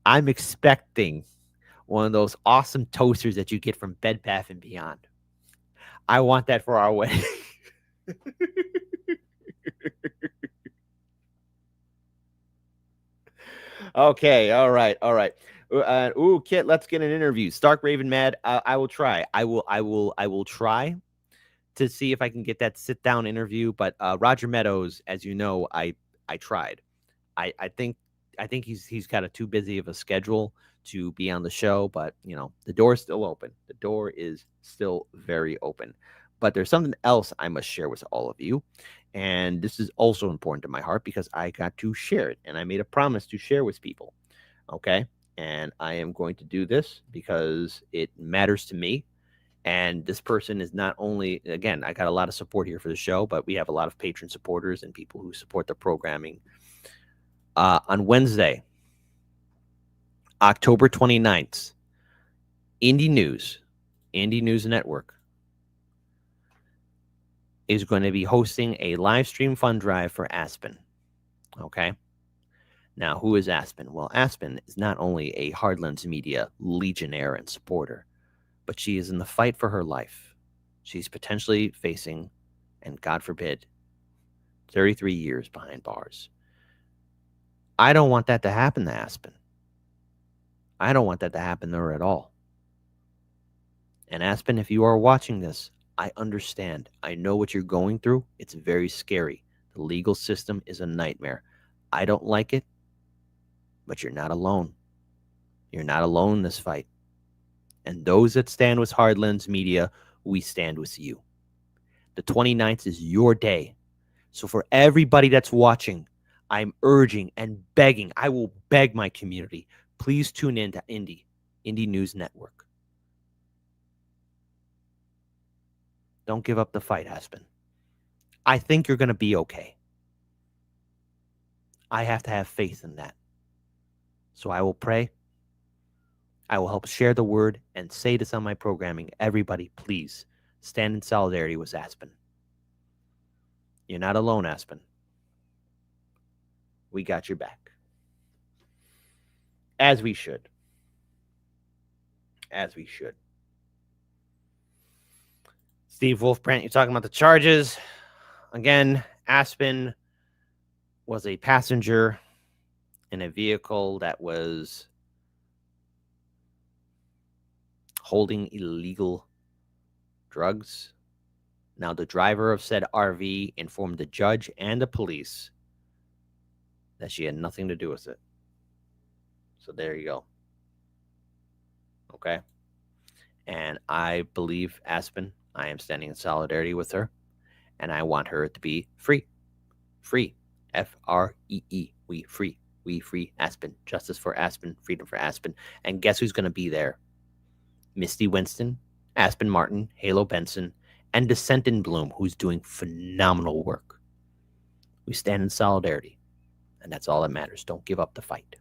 B: I'm expecting one of those awesome toasters that you get from Bed Bath & Beyond. I want that for our wedding. Okay, all right. Kit, let's get an interview. Stark Raven Mad, I will try. I will try to see if I can get that sit down interview. But Roger Meadows, as you know, I tried. I think he's got a too busy of a schedule to be on the show. But you know, the door is still open. The door is still very open. But there's something else I must share with all of you. And this is also important to my heart because I got to share it. And I made a promise to share with people. Okay. And I am going to do this because it matters to me. And this person is not only, again, I got a lot of support here for the show, but we have a lot of patron supporters and people who support the programming. On Wednesday, October 29th, Indie News Network is going to be hosting a live stream fund drive for Aspen. Okay. Now, who is Aspen? Well, Aspen is not only a Hardlands Media legionnaire and supporter, but she is in the fight for her life. She's potentially facing, and God forbid, 33 years behind bars. I don't want that to happen to Aspen. I don't want that to happen to her at all. And Aspen, if you are watching this, I understand. I know what you're going through. It's very scary. The legal system is a nightmare. I don't like it, but you're not alone. You're not alone in this fight. And those that stand with Hardlands Media, we stand with you. The 29th is your day. So for everybody that's watching, I'm urging and begging, I will beg my community, please tune in to Indie News Network. Don't give up the fight, Aspen. I think you're going to be okay. I have to have faith in that. So I will pray. I will help share the word and say this on my programming. Everybody, please stand in solidarity with Aspen. You're not alone, Aspen. We got your back. As we should. As we should. Steve Wolfbrandt, you're talking about the charges. Again, Aspen was a passenger in a vehicle that was holding illegal drugs. Now, the driver of said RV informed the judge and the police that she had nothing to do with it. So there you go. Okay. And I believe Aspen. I am standing in solidarity with her. And I want her to be free. Free. F-R-E-E. We free. We free Aspen. Justice for Aspen. Freedom for Aspen. And guess who's going to be there? Misty Winston, Aspen Martin, Halo Benson, and Descent in Bloom, who's doing phenomenal work. We stand in solidarity. And that's all that matters. Don't give up the fight.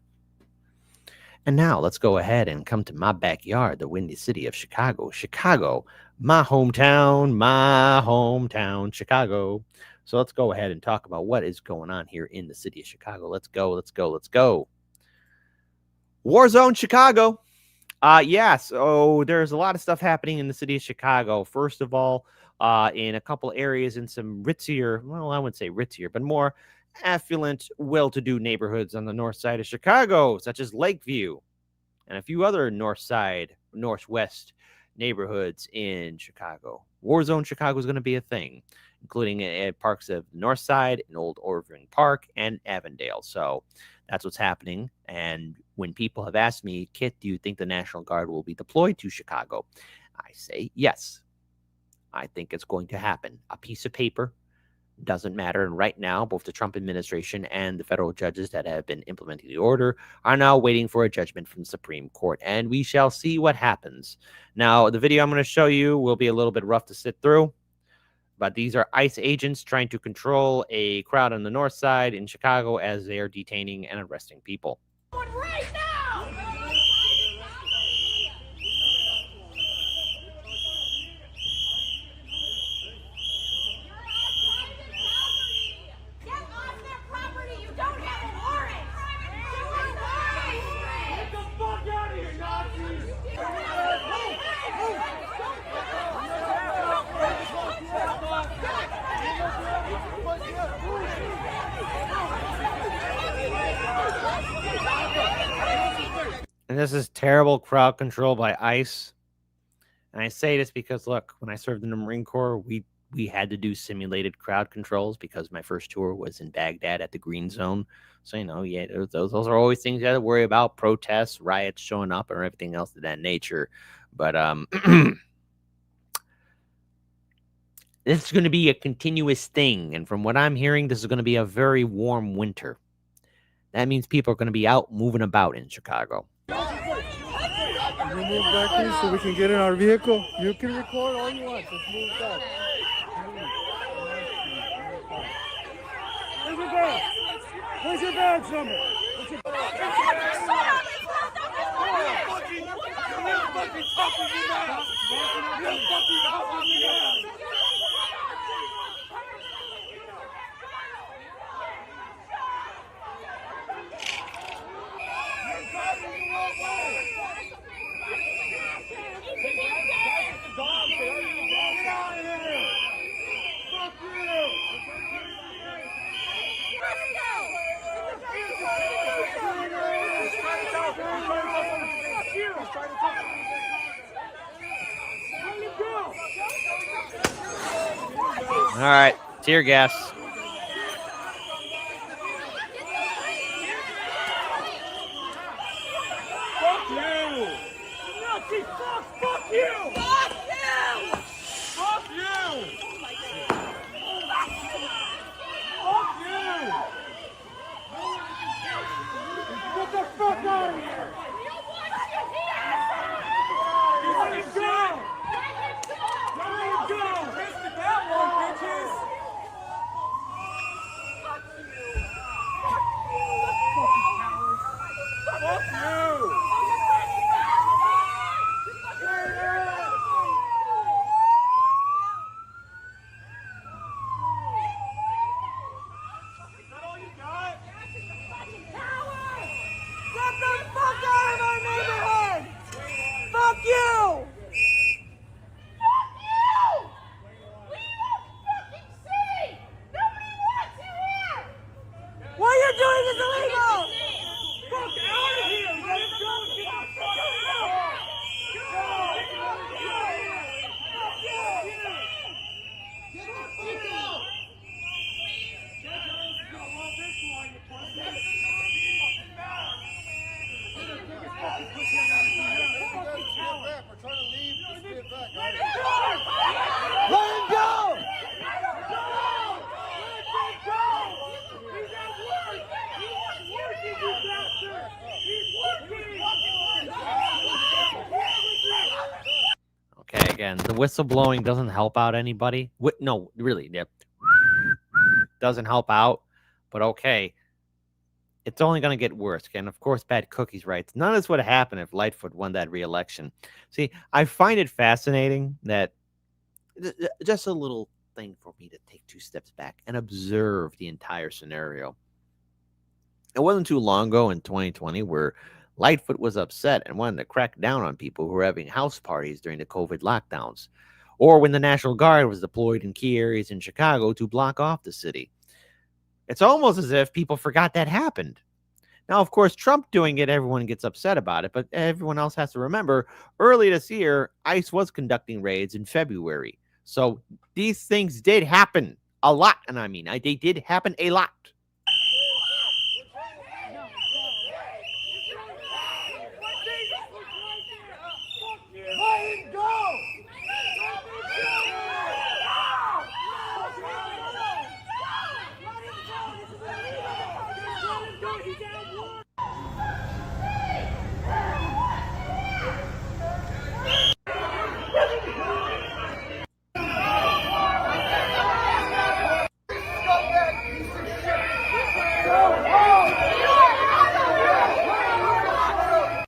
B: And now let's go ahead and come to my backyard, the windy city of Chicago. Chicago, my hometown, Chicago. So let's go ahead and talk about what is going on here in the city of Chicago. Let's go. War zone, Chicago. So there's a lot of stuff happening in the city of Chicago. First of all, in a couple areas in some ritzier, well, I wouldn't say ritzier, but more affluent, well-to-do neighborhoods on the north side of Chicago, such as Lakeview, and a few other north side, northwest neighborhoods in Chicago. Warzone Chicago is going to be a thing, including at parks of North Side and Old Irving Park and Avondale. So that's what's happening. And when people have asked me, Kit, do you think the National Guard will be deployed to Chicago? I say yes. I think it's going to happen. A piece of paper doesn't matter. And right now, both the Trump administration and the federal judges that have been implementing the order are now waiting for a judgment from the Supreme Court. And we shall see what happens. Now, the video I'm going to show you will be a little bit rough to sit through. But these are ICE agents trying to control a crowd on the north side in Chicago as they are detaining and arresting people.
D: Right now! Get off their property! You don't have a warrant! Get the fuck out of here, Nazis!
B: And this is terrible crowd control by ICE. And I say this because, look, when I served in the Marine Corps, we had to do simulated crowd controls because my first tour was in Baghdad at the Green Zone. So, yeah, those are always things you have to worry about, protests, riots showing up, or everything else of that nature. But this is going to be a continuous thing. And from what I'm hearing, this is going to be a very warm winter. That means people are going to be out moving about in Chicago.
C: Can you move back, please, so we can get in our vehicle? You can record all you want. Just move back. Where's your badge? Where's your badge number? What's your
B: All right, tear gas.
C: Fuck you! Nazi, fuck you! Fuck you! Fuck you! Fuck you! Get the fuck out of here! Let him go! Let him go! Missed that one, bitches! Fuck you!
B: Okay, again, the whistleblowing doesn't help out anybody. No, really, doesn't help out. But okay, it's only going to get worse. And of course, Bad Cookies writes, none of this would have happened if Lightfoot won that re-election. See, I find it fascinating that just a little thing for me to take 2 steps back and observe the entire scenario. It wasn't too long ago in 2020 where Lightfoot was upset and wanted to crack down on people who were having house parties during the COVID lockdowns, or when the National Guard was deployed in key areas in Chicago to block off the city. It's almost as if people forgot that happened. Now, of course, Trump doing it, everyone gets upset about it, but everyone else has to remember, early this year, ICE was conducting raids in February. So these things did happen a lot, and I mean, they did happen a lot.
C: Let him go!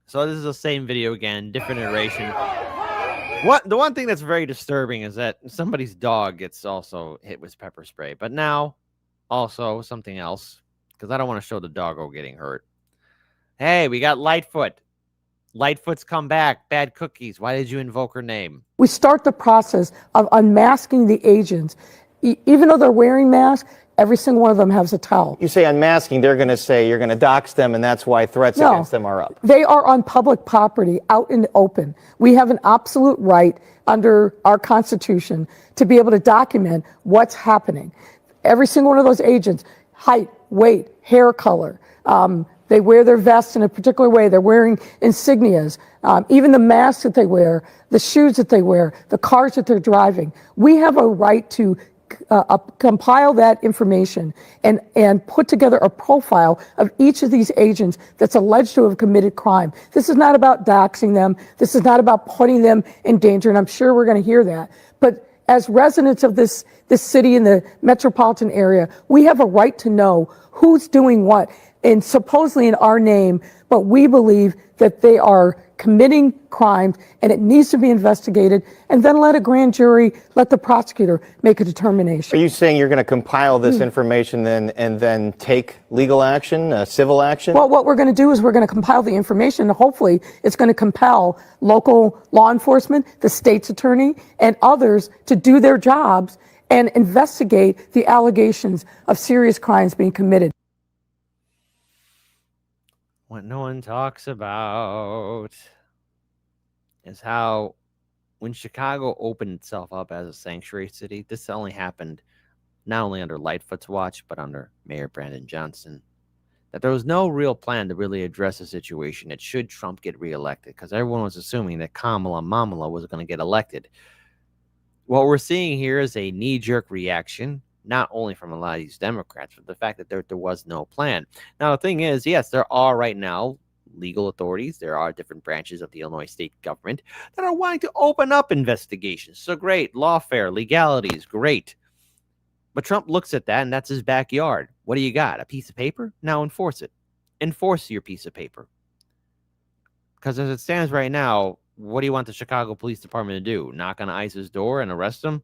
B: So this is the same video again, different iteration. The one thing that's very disturbing is that somebody's dog gets also hit with pepper spray. But now, also something else, because I don't want to show the doggo getting hurt. Hey, we got Lightfoot. Lightfoot's come back. Bad cookies. Why did you invoke her name?
J: We start the process of unmasking the agents. Even though they're wearing masks, every single one of them has a towel.
A: You say unmasking, they're going to say you're going to dox them, and that's why threats against them are up.
J: They are on public property, out in the open. We have an absolute right under our Constitution to be able to document what's happening. Every single one of those agents, height, weight, hair color, they wear their vests in a particular way. They're wearing insignias. Even the masks that they wear, the shoes that they wear, the cars that they're driving. We have a right to compile that information and put together a profile of each of these agents that's alleged to have committed crime. This is not about doxing them. This is not about putting them in danger, and I'm sure we're going to hear that. But as residents of this city in the metropolitan area, we have a right to know who's doing what, and supposedly in our name, but we believe that they are committing crimes and it needs to be investigated, and then let a grand jury, let the prosecutor make a determination.
A: Are you saying you're going to compile this information and then take legal action, civil action?
J: Well, what we're going to do is we're going to compile the information, and hopefully it's going to compel local law enforcement, the state's attorney, and others to do their jobs and investigate the allegations of serious crimes being committed.
B: What no one talks about is how when Chicago opened itself up as a sanctuary city, this only happened not only under Lightfoot's watch, but under Mayor Brandon Johnson, that there was no real plan to really address the situation. It should Trump get reelected, because everyone was assuming that Kamala was going to get elected. What we're seeing here is a knee-jerk reaction, not only from a lot of these Democrats, but the fact that there was no plan. Now, the thing is, yes, there are right now legal authorities. There are different branches of the Illinois state government that are wanting to open up investigations. So great. Lawfare, legalities, great. But Trump looks at that, and that's his backyard. What do you got? A piece of paper? Now enforce it. Enforce your piece of paper. Because as it stands right now, what do you want the Chicago Police Department to do? Knock on ICE's door and arrest him?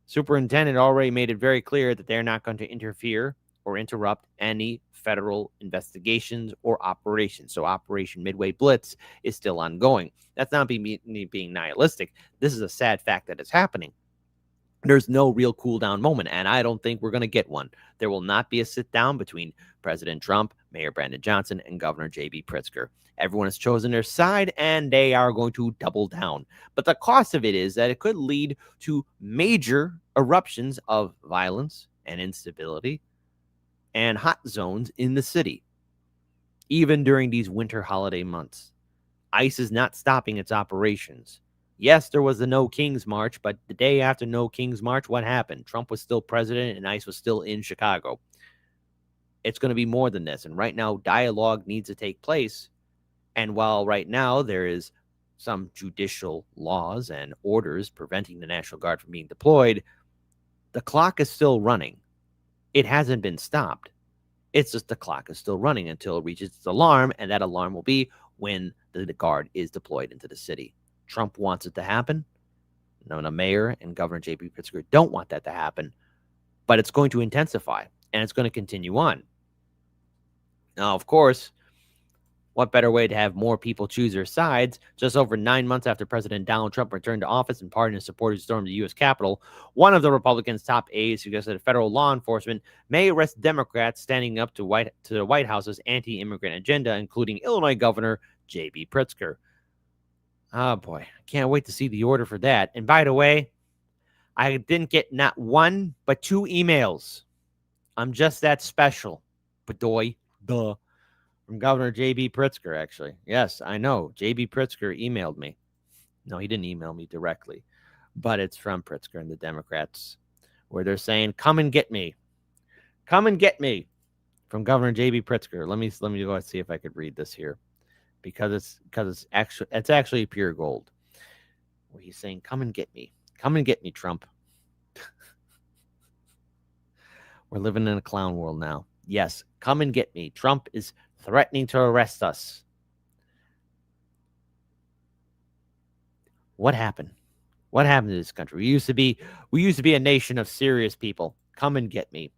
B: Superintendent already made it very clear that they're not going to interfere or interrupt any federal investigations or operations. So Operation Midway Blitz is still ongoing. That's not me being nihilistic. This is a sad fact that it's happening. There's no real cool down moment, and I don't think we're going to get one. There will not be a sit down between President Trump, Mayor Brandon Johnson, and Governor J.B. Pritzker. Everyone has chosen their side, and they are going to double down. But the cost of it is that it could lead to major eruptions of violence and instability and hot zones in the city, even during these winter holiday months. ICE is not stopping its operations. Yes, there was the No Kings March, but the day after No Kings March, what happened? Trump was still president and ICE was still in Chicago. It's going to be more than this. And right now, dialogue needs to take place. And while right now there is some judicial laws and orders preventing the National Guard from being deployed, the clock is still running. It hasn't been stopped. It's just the clock is still running until it reaches its alarm, and that alarm will be when the Guard is deployed into the city. Trump wants it to happen. No, the mayor and Governor J.B. Pritzker don't want that to happen, but it's going to intensify, and it's going to continue on. Now, of course, what better way to have more people choose their sides? Just over 9 months after President Donald Trump returned to office and pardoned his supporters who stormed the U.S. Capitol, one of the Republicans' top aides suggested that federal law enforcement may arrest Democrats standing up to the White House's anti-immigrant agenda, including Illinois Governor J.B. Pritzker. Oh, boy. I can't wait to see the order for that. And by the way, I didn't get not one, but 2 emails. I'm just that special. Bedoy. Duh. From Governor J.B. Pritzker, actually. Yes, I know. J.B. Pritzker emailed me. No, he didn't email me directly. But it's from Pritzker and the Democrats, where they're saying, come and get me. Come and get me from Governor J.B. Pritzker. Let me go and see if I could read this here, because it's actually pure gold. Where he's saying, "Come and get me, Trump." We're living in a clown world now. Yes, come and get me. Trump is threatening to arrest us. What happened? What happened to this country? We used to be a nation of serious people. Come and get me.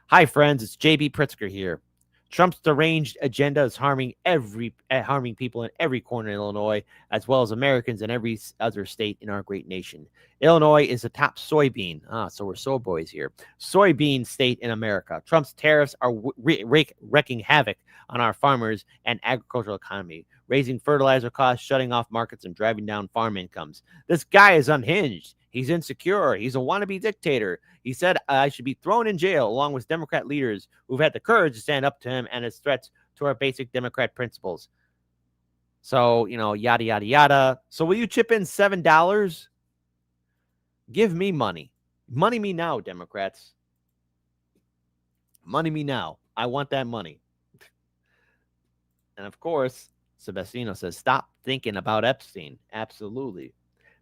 B: Hi, friends. It's JB Pritzker here. Trump's deranged agenda is harming people in every corner in Illinois, as well as Americans in every other state in our great nation. Illinois is the top soybean. So we're soy boys here. Soybean state in America. Trump's tariffs are wreaking havoc on our farmers and agricultural economy, raising fertilizer costs, shutting off markets, and driving down farm incomes. This guy is unhinged. He's insecure. He's a wannabe dictator. He said I should be thrown in jail along with Democrat leaders who've had the courage to stand up to him and his threats to our basic Democrat principles. So, yada, yada, yada. So will you chip in $7? Give me money. Money me now, Democrats. Money me now. I want that money. And of course, Sebastiano says, stop thinking about Epstein. Absolutely.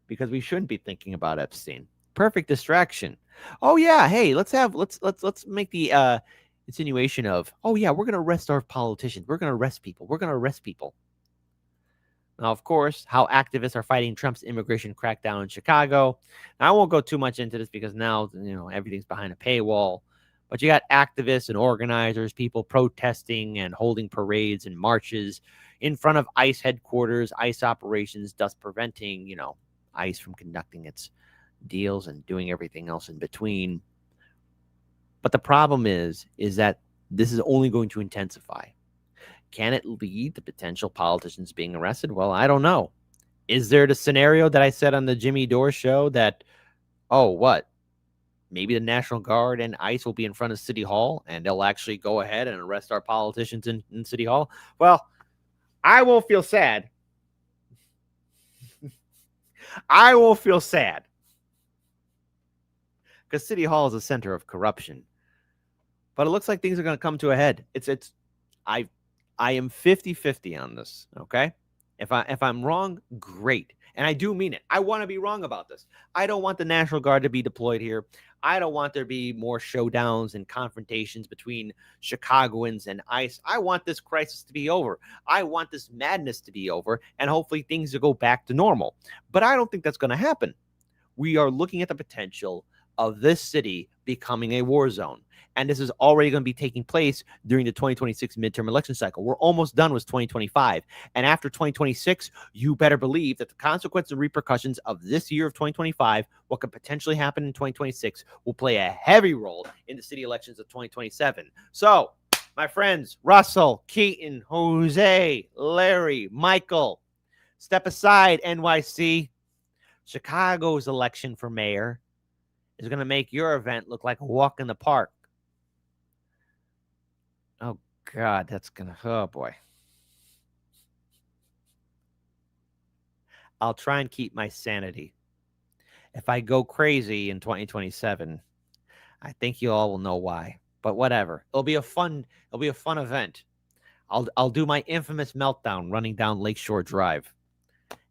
B: Because we shouldn't be thinking about Epstein. Perfect distraction. Oh yeah, hey, let's make the insinuation of, oh yeah, we're gonna arrest our politicians. We're gonna arrest people. Now, of course, how activists are fighting Trump's immigration crackdown in Chicago. Now, I won't go too much into this because now everything's behind a paywall. But you got activists and organizers, people protesting and holding parades and marches in front of ICE headquarters, ICE operations, thus preventing, ICE from conducting its deals and doing everything else in between. But the problem is that this is only going to intensify. Can it lead to potential politicians being arrested? Well, I don't know. Is there the scenario that I said on the Jimmy Dore show that, maybe the National Guard and ICE will be in front of City Hall and they'll actually go ahead and arrest our politicians in City Hall? Well, I won't feel sad. I won't feel sad. Because City Hall is a center of corruption. But it looks like things are going to come to a head. I am 50-50 on this, okay? If I'm wrong, great. And I do mean it. I want to be wrong about this. I don't want the National Guard to be deployed here. I don't want there to be more showdowns and confrontations between Chicagoans and ICE. I want this crisis to be over. I want this madness to be over, and hopefully things to go back to normal. But I don't think that's going to happen. We are looking at the potential of this city becoming a war zone. And this is already going to be taking place during the 2026 midterm election cycle. We're almost done with 2025. And after 2026, you better believe that the consequences and repercussions of this year of 2025, what could potentially happen in 2026, will play a heavy role in the city elections of 2027. So, my friends, Russell, Keaton, Jose, Larry, Michael, step aside, NYC. Chicago's election for mayor is going to make your event look like a walk in the park. Oh, God, that's going to, oh, boy. I'll try and keep my sanity. If I go crazy in 2027, I think you all will know why. But whatever. It'll be a fun event. I'll do my infamous meltdown running down Lakeshore Drive.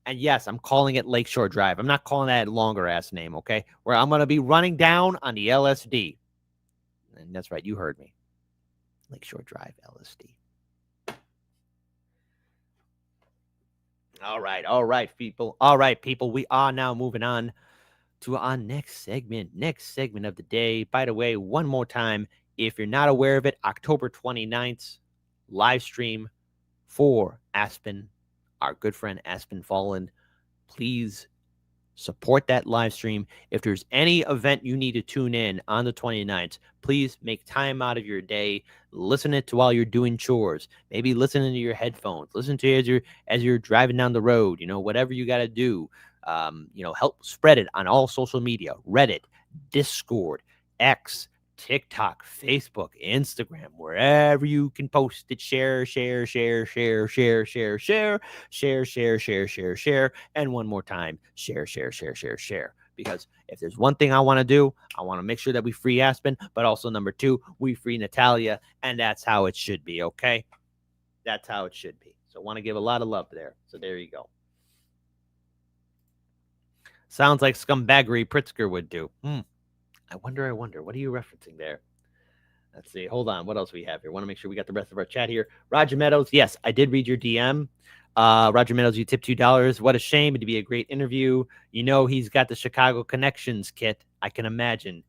B: And yes, I'm calling it Lakeshore Drive. I'm not calling that a longer ass name, okay? Where I'm going to be running down on the LSD. And that's right, you heard me. Lakeshore Drive, LSD. All right, people. All right, people. We are now moving on to our next segment of the day. By the way, one more time, if you're not aware of it, October 29th, live stream for Aspen, our good friend Aspen Fallen. Please support that live stream. If there's any event you need to tune in on the 29th, please make time out of your day. Listen it to while you're doing chores. Maybe listen into your headphones. Listen to it as you're driving down the road. Whatever you got to do. Help spread it on all social media. Reddit, Discord, X, TikTok, Facebook, Instagram, wherever you can post it. Share. And one more time, share. because if there's one thing I want to do, I want to make sure that we free Aspen, but also number 2, we free Natalia, and that's how it should be, okay? That's how it should be. So I want to give a lot of love there. So there you go. Sounds like scumbaggery Pritzker would do. I wonder. What are you referencing there? Let's see. Hold on. What else we have here? Want to make sure we got the rest of our chat here. Roger Meadows. Yes, I did read your DM. Roger Meadows, you tipped $2. What a shame. It'd be a great interview. You know, he's got the Chicago Connections kit. I can imagine.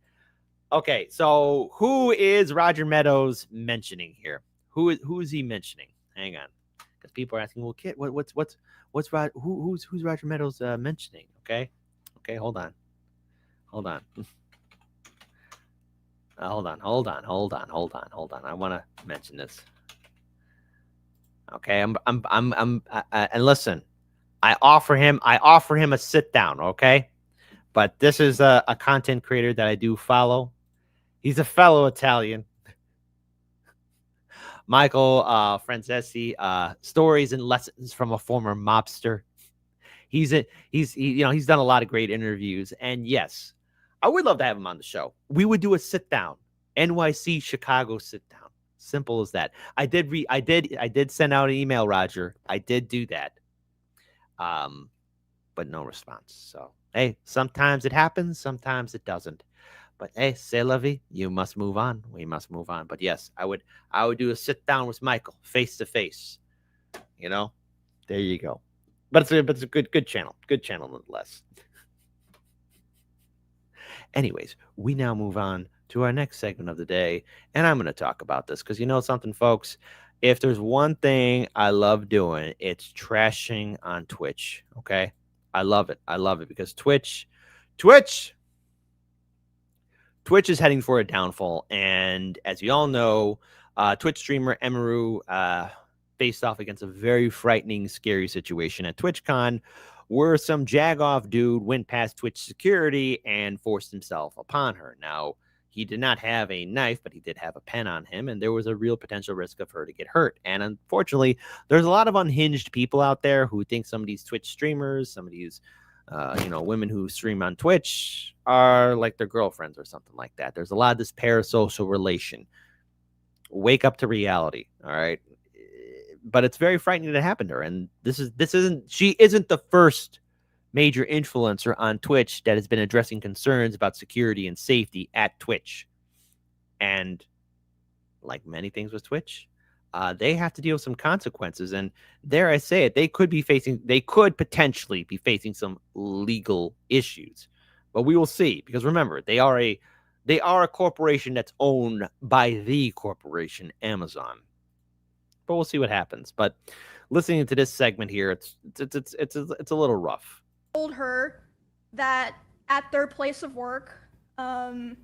B: Okay, so who is Roger Meadows mentioning here? Who is he mentioning? Hang on, because people are asking, well, Kit, who's Roger Meadows mentioning? Okay, hold on. Hold on. I want to mention this. Okay, and listen, I offer him a sit down. Okay, but this is a content creator that I do follow. He's a fellow Italian. Michael Francesi, stories and lessons from a former mobster. He's done a lot of great interviews, and yes, I would love to have him on the show. We would do a sit down, NYC Chicago sit down. Simple as that. I did send out an email, Roger. I did do that, but no response. So hey, sometimes it happens, sometimes it doesn't. But hey, c'est la vie. You must move on. We must move on. But yes, I would do a sit down with Michael face to face. You know, there you go. But it's a good channel. Good channel nonetheless. Anyways, we now move on to our next segment of the day, and I'm going to talk about this because you know something, folks. If there's one thing I love doing, it's trashing on Twitch. Okay, I love it. I love it because Twitch is heading for a downfall, and as you all know, Twitch streamer Emaru faced off against a very frightening, scary situation at TwitchCon, where some jagoff dude went past Twitch security and forced himself upon her. Now, he did not have a knife, but he did have a pen on him, and there was a real potential risk of her to get hurt. And unfortunately, there's a lot of unhinged people out there who think some of these Twitch streamers, some of these women who stream on Twitch are like their girlfriends or something like that. There's a lot of this parasocial relation. Wake up to reality, all right? But it's very frightening to happen to her. And she isn't the first major influencer on Twitch that has been addressing concerns about security and safety at Twitch. And like many things with Twitch, they have to deal with some consequences. And dare I say it, they could potentially be facing some legal issues. But we will see, because remember, they are a corporation that's owned by the corporation Amazon. But we'll see what happens. But listening to this segment here, it's a little rough.
D: Told her that at their place of work, someone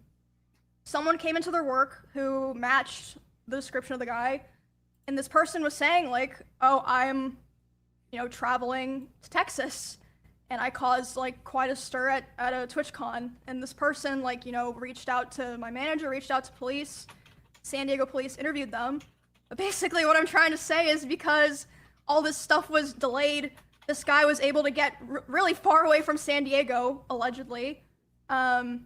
D: came into their work who matched the description of the guy, and this person was saying like, "Oh, I'm, traveling to Texas, and I caused like quite a stir at a TwitchCon." And this person reached out to my manager, reached out to police, San Diego police interviewed them. But basically, what I'm trying to say is because all this stuff was delayed, this guy was able to get really far away from San Diego, allegedly. And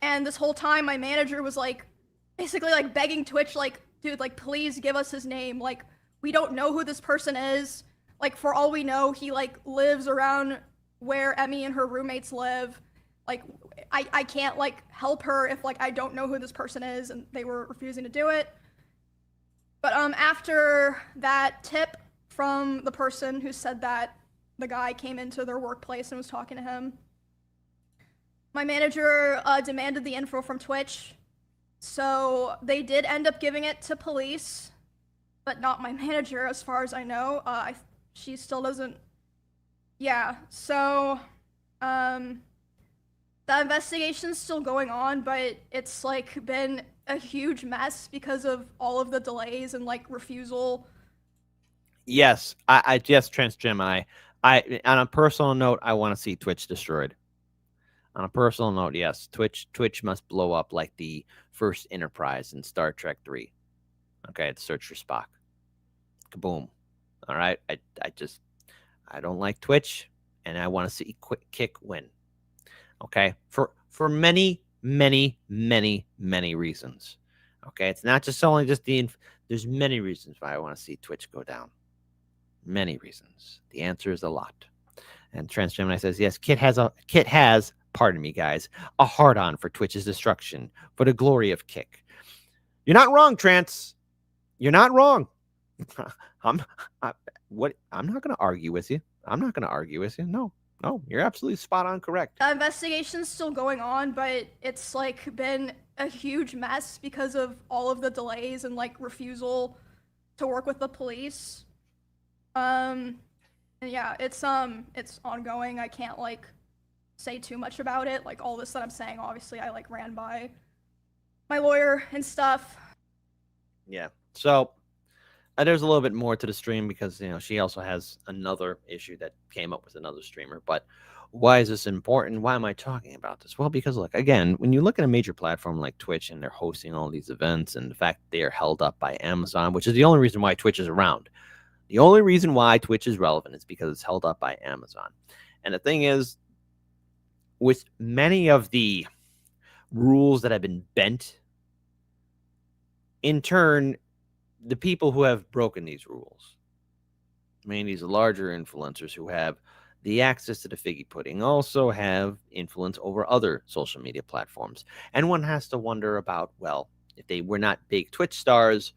D: this whole time, my manager was basically begging Twitch, dude, please give us his name. We don't know who this person is. For all we know, he lives around where Emmy and her roommates live. I can't help her if I don't know who this person is, and they were refusing to do it. But after that tip from the person who said that the guy came into their workplace and was talking to him, my manager demanded the info from Twitch. So they did end up giving it to police, but not my manager, as far as I know. She still doesn't. Yeah, so the investigation's still going on, but it's been a huge mess because of all of the delays and refusal.
B: Yes, I just Transgemini. I on a personal note, I want to see Twitch destroyed. On a personal note, yes, Twitch must blow up like the first Enterprise in Star Trek 3. Okay, it's Search for Spock. Kaboom. All right, I don't like Twitch, and I want to see Kick win. Okay, for many, many, many, many reasons. Okay, it's not just only just there's many reasons why I want to see Twitch go down. Many reasons. The answer is a lot. And Transgemini says, yes, Kit has, pardon me, guys, a hard-on for Twitch's destruction for the glory of Kick. You're not wrong, Trans. You're not wrong. I'm not going to argue with you. I'm not going to argue with you. No, you're absolutely spot on correct.
D: The investigation's still going on, but it's like been a huge mess because of all of the delays and like refusal to work with the police. And yeah, it's ongoing. I can't like say too much about it. Like all this that I'm saying, obviously I like ran by my lawyer and stuff.
B: Yeah. So there's a little bit more to the stream because, you know, she also has another issue that came up with another streamer. But why is this important? Why am I talking about this? Well, because look, again, when you look at a major platform like Twitch and they're hosting all these events and the fact they are held up by Amazon, which is the only reason why Twitch is around. The only reason why Twitch is relevant is because it's held up by Amazon. And the thing is, with many of the rules that have been bent, in turn, the people who have broken these rules, I mean, these larger influencers who have the access to the figgy pudding, also have influence over other social media platforms. And one has to wonder about, well, if they were not big Twitch stars,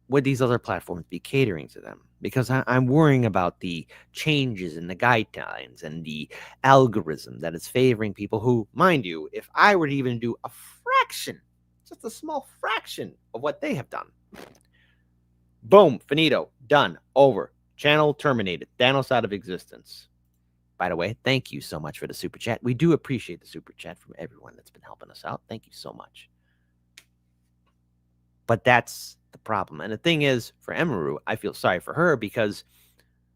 B: would these other platforms be catering to them? Because I'm worrying about the changes in the guidelines and the algorithm that is favoring people who, mind you, if I were to even do a fraction, just a small fraction of what they have done, boom, finito, done, over, channel terminated, Thanos out of existence. By the way, thank you so much for the super chat. We do appreciate the super chat from everyone that's been helping us out. Thank you so much. But that's the problem. And the thing is, for Emaru, I feel sorry for her because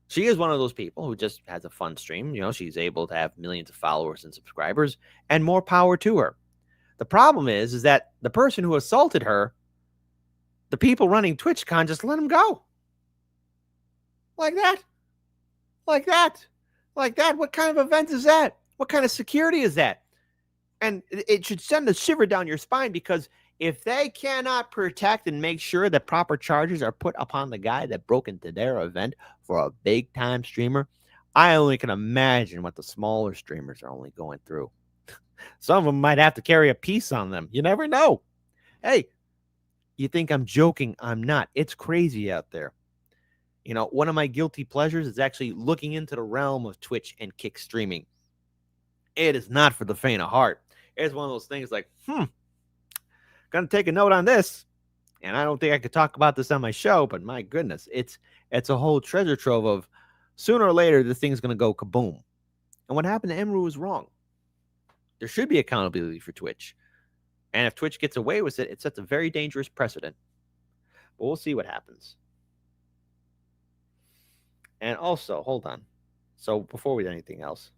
B: she is one of those people who just has a fun stream. You know, she's able to have millions of followers and subscribers, and more power to her. The problem is that the person who assaulted her, the people running TwitchCon just let him go. Like that. Like that. Like that. What kind of event is that? What kind of security is that? And it should send a shiver down your spine because if they cannot protect and make sure that proper charges are put upon the guy that broke into their event for a big time streamer, I only can imagine what the smaller streamers are only going through. Some of them might have to carry a piece on them. You never know. Hey, you think I'm joking? I'm not. It's crazy out there. You know, one of my guilty pleasures is actually looking into the realm of Twitch and Kick streaming. It is not for the faint of heart. It's one of those things like, gonna take a note on this. And I don't think I could talk about this on my show, but my goodness, it's a whole treasure trove of sooner or later the thing's gonna go kaboom. And what happened to Emaru is wrong. There should be accountability for Twitch. And if Twitch gets away with it, it sets a very dangerous precedent. But we'll see what happens. And also, hold on. So before we do anything else.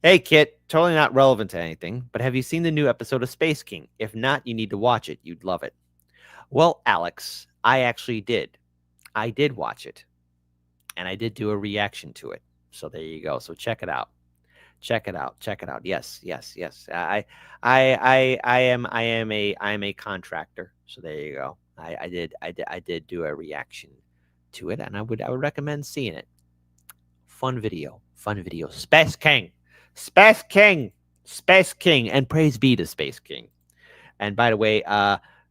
B: Hey, Kit, totally not relevant to anything, but have you seen the new episode of Space King? If not, you need to watch it. You'd love it. Well, Alex, I actually did. I did watch it. And I did do a reaction to it. So there you go. So check it out. Check it out. Check it out. Yes. I am a contractor. So there you go. I did do a reaction to it, and I would recommend seeing it. Fun video. Space King, and praise be to Space King. And by the way,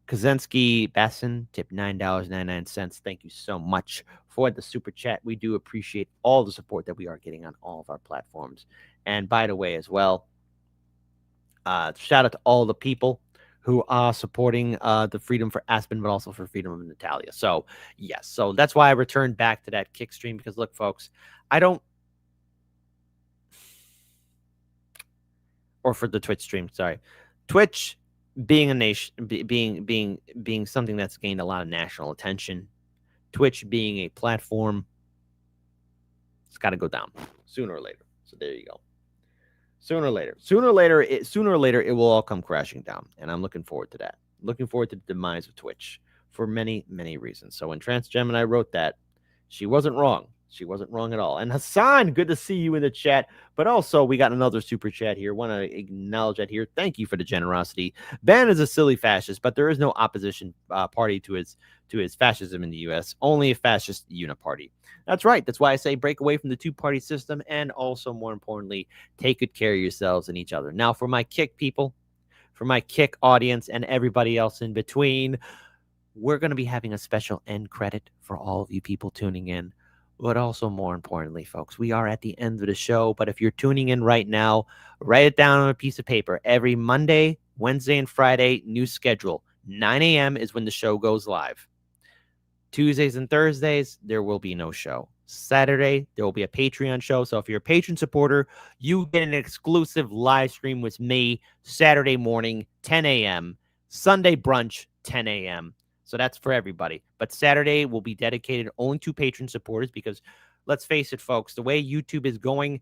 B: Kaczynski Bassin tipped $9.99. Thank you so much for the super chat. We do appreciate all the support that we are getting on all of our platforms. And by the way, as well, shout out to all the people who are supporting the freedom for Aspen, but also for freedom of Natalia. So, yes. So that's why I returned back to that Kick stream because, look, folks, or for the Twitch stream, sorry. Twitch being a nation, being something that's gained a lot of national attention. Twitch being a platform, it's got to go down sooner or later. So there you go. Sooner or later, it will all come crashing down. And I'm looking forward to that. Looking forward to the demise of Twitch for many, many reasons. So when Transgemini wrote that, she wasn't wrong. She wasn't wrong at all. And Hassan, good to see you in the chat. But also, we got another super chat here. Want to acknowledge that here. Thank you for the generosity. Ben is a silly fascist, but there is no opposition party to his fascism in the U.S. Only a fascist uniparty. That's right. That's why I say break away from the two-party system, and also, more importantly, take good care of yourselves and each other. Now, for my Kick people, for my Kick audience, and everybody else in between, we're going to be having a special end credit for all of you people tuning in. But also, more importantly, folks, we are at the end of the show. But if you're tuning in right now, write it down on a piece of paper. Every Monday, Wednesday, and Friday, new schedule. 9 a.m. is when the show goes live. Tuesdays and Thursdays, there will be no show. Saturday, there will be a Patreon show. So if you're a patron supporter, you get an exclusive live stream with me Saturday morning, 10 a.m. Sunday brunch, 10 a.m. So that's for everybody. But Saturday will be dedicated only to patron supporters because, let's face it, folks, the way YouTube is going,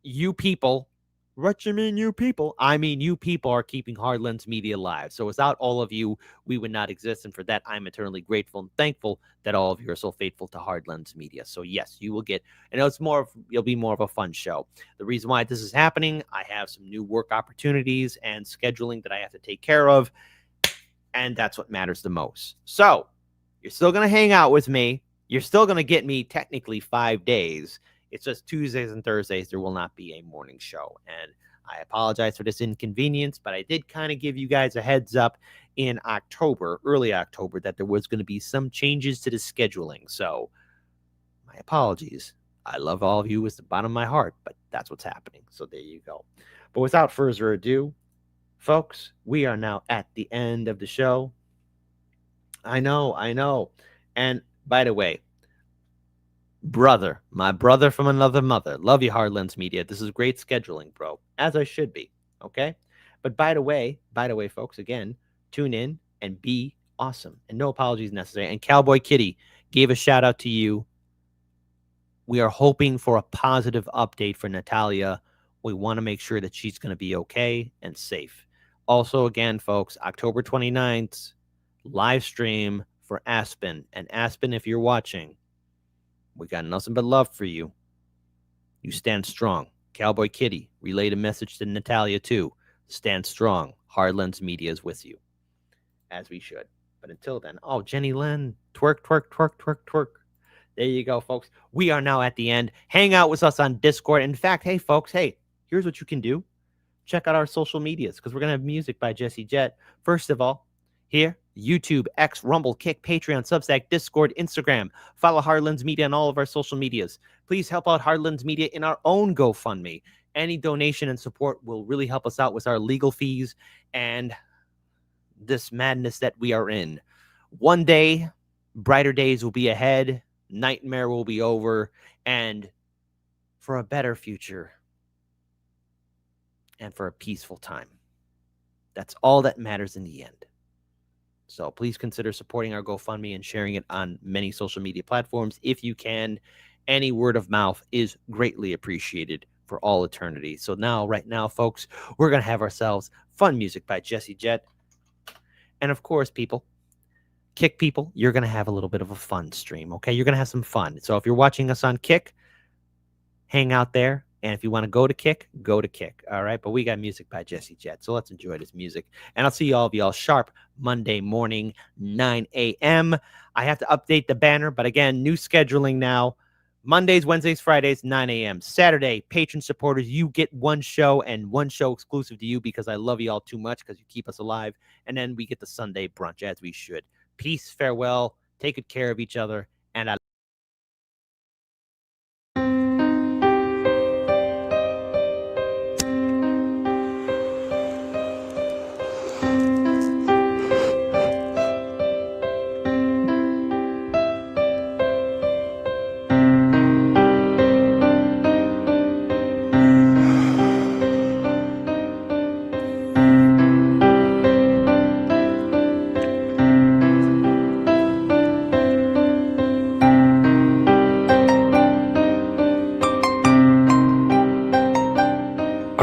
B: you people, what you mean you people? I mean you people are keeping Hardlands Media alive. So without all of you, we would not exist. And for that, I'm eternally grateful and thankful that all of you are so faithful to Hardlands Media. So yes, you will get, and you'll be more of a fun show. The reason why this is happening, I have some new work opportunities and scheduling that I have to take care of. And that's what matters the most. So you're still going to hang out with me. You're still going to get me technically 5 days. It's just Tuesdays and Thursdays. There will not be a morning show. And I apologize for this inconvenience, but I did kind of give you guys a heads up in October, early October, that there was going to be some changes to the scheduling. So my apologies. I love all of you with the bottom of my heart, but that's what's happening. So there you go. But without further ado, folks, we are now at the end of the show. I know. And by the way, my brother from another mother. Love you, Hardlands Media. This is great scheduling, bro. As I should be. Okay? But by the way, folks, again, tune in and be awesome. And no apologies necessary. And Cowboy Kitty gave a shout out to you. We are hoping for a positive update for Natalia. We want to make sure that she's going to be okay and safe. Also, again, folks, October 29th, live stream for Aspen. And Aspen, if you're watching, we got nothing but love for you. You stand strong. Cowboy Kitty, relayed a message to Natalia, too. Stand strong. Hardlands Media is with you. As we should. But until then, oh, Jenny Lynn, twerk, twerk, twerk, twerk, twerk. There you go, folks. We are now at the end. Hang out with us on Discord. In fact, hey, folks, here's what you can do. Check out our social medias because we're going to have music by Jesse Jet. First of all, here, YouTube, X, Rumble, Kick, Patreon, Substack, Discord, Instagram. Follow Hardlands Media on all of our social medias. Please help out Hardlands Media in our own GoFundMe. Any donation and support will really help us out with our legal fees and this madness that we are in. One day, brighter days will be ahead. Nightmare will be over. And for a better future, and for a peaceful time. That's all that matters in the end. So please consider supporting our GoFundMe and sharing it on many social media platforms if you can. Any word of mouth is greatly appreciated for all eternity. So right now, folks, we're going to have ourselves fun music by Jesse Jet. And of course, Kick people, you're going to have a little bit of a fun stream, okay? You're going to have some fun. So if you're watching us on Kick, hang out there. And if you want to go to Kick, all right? But we got music by Jesse Jet, so let's enjoy this music. And I'll see all of y'all sharp Monday morning, 9 a.m. I have to update the banner, but again, new scheduling now. Mondays, Wednesdays, Fridays, 9 a.m. Saturday, patron supporters, you get one show and one show exclusive to you because I love you all too much because you keep us alive. And then we get the Sunday brunch as we should. Peace, farewell, take good care of each other, and I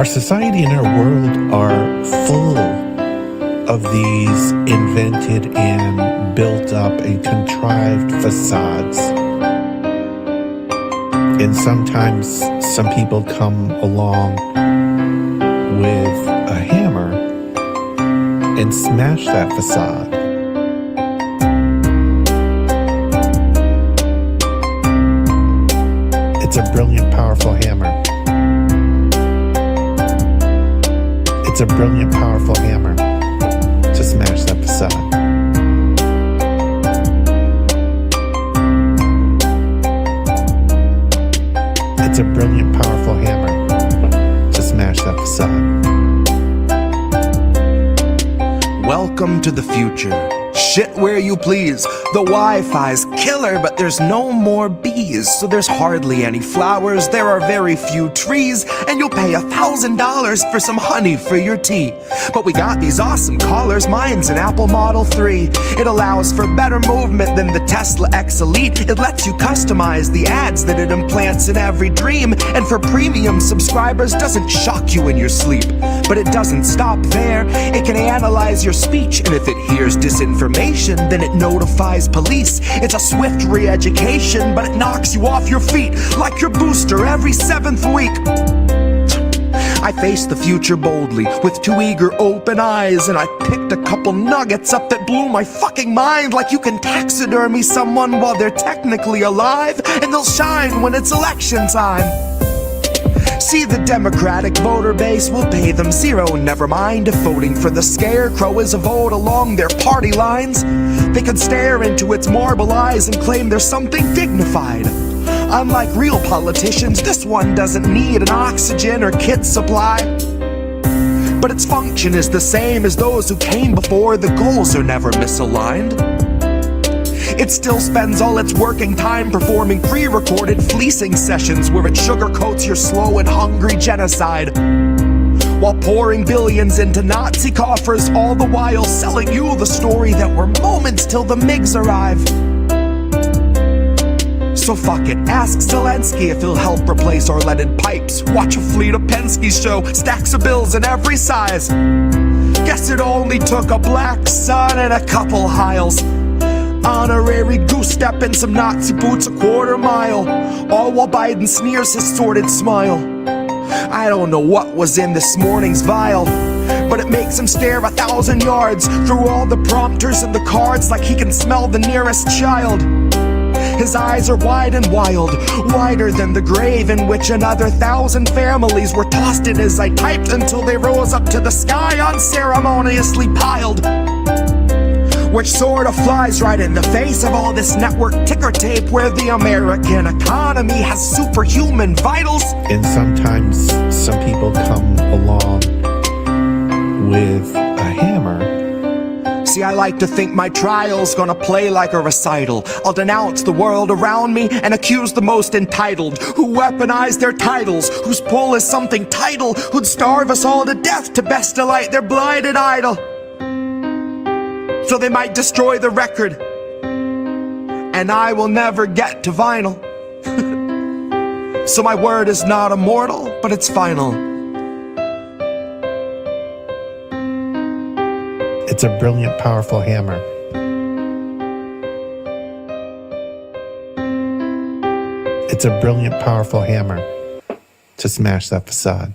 K: Our society and our world are full of these invented and built up and contrived facades. And sometimes some people come along with a hammer and smash that facade. It's a brilliant, powerful hammer. It's a brilliant, powerful hammer to smash that facade. It's a brilliant, powerful hammer to smash that facade.
L: Welcome to the future. Shit where you please. The Wi-Fi's killer, but there's no more bees, so there's hardly any flowers, there are very few trees, and you'll pay $1,000 for some honey for your tea. But we got these awesome collars, mine's an Apple Model 3. It allows for better movement than the Tesla X Elite. It lets you customize the ads that it implants in every dream, and for premium subscribers doesn't shock you in your sleep. But it doesn't stop there. It can analyze your speech, and if it hears disinformation, then it notifies police. It's a swift re-education, but it knocks you off your feet like your booster every 7th week. I faced the future boldly with 2 eager open eyes, and I picked a couple nuggets up that blew my fucking mind. Like you can taxidermy someone while they're technically alive, and they'll shine when it's election time. See, the Democratic voter base will pay them zero. Never mind if voting for the scarecrow is a vote along their party lines. They can stare into its marble eyes and claim there's something dignified. Unlike real politicians, this one doesn't need an oxygen or kit supply. But its function is the same as those who came before. The goals are never misaligned. It still spends all its working time performing pre-recorded fleecing sessions where it sugarcoats your slow and hungry genocide, while pouring billions into Nazi coffers, all the while selling you the story that we're moments till the MiGs arrive. So fuck it, ask Zelensky if he'll help replace our leaded pipes. Watch a fleet of Penske's show, stacks of bills in every size. Guess it only took a black sun and a couple hiles. Honorary goose step and some Nazi boots a quarter mile, all while Biden sneers his sordid smile. I don't know what was in this morning's vial, but it makes him stare 1,000 yards through all the prompters and the cards like he can smell the nearest child. His eyes are wide and wild, wider than the grave in which another 1,000 families were tossed in as I typed until they rose up to the sky unceremoniously piled. Which sort of flies right in the face of all this network ticker tape where the American economy has superhuman vitals.
K: And sometimes some people come along with a hammer.
L: See, I like to think my trial's gonna play like a recital. I'll denounce the world around me and accuse the most entitled, who weaponize their titles, whose pull is something title, who'd starve us all to death to best delight their blighted idol. So they might destroy the record, and I will never get to vinyl. So my word is not immortal, but it's final.
K: It's a brilliant, powerful hammer. It's a brilliant, powerful hammer to smash that facade.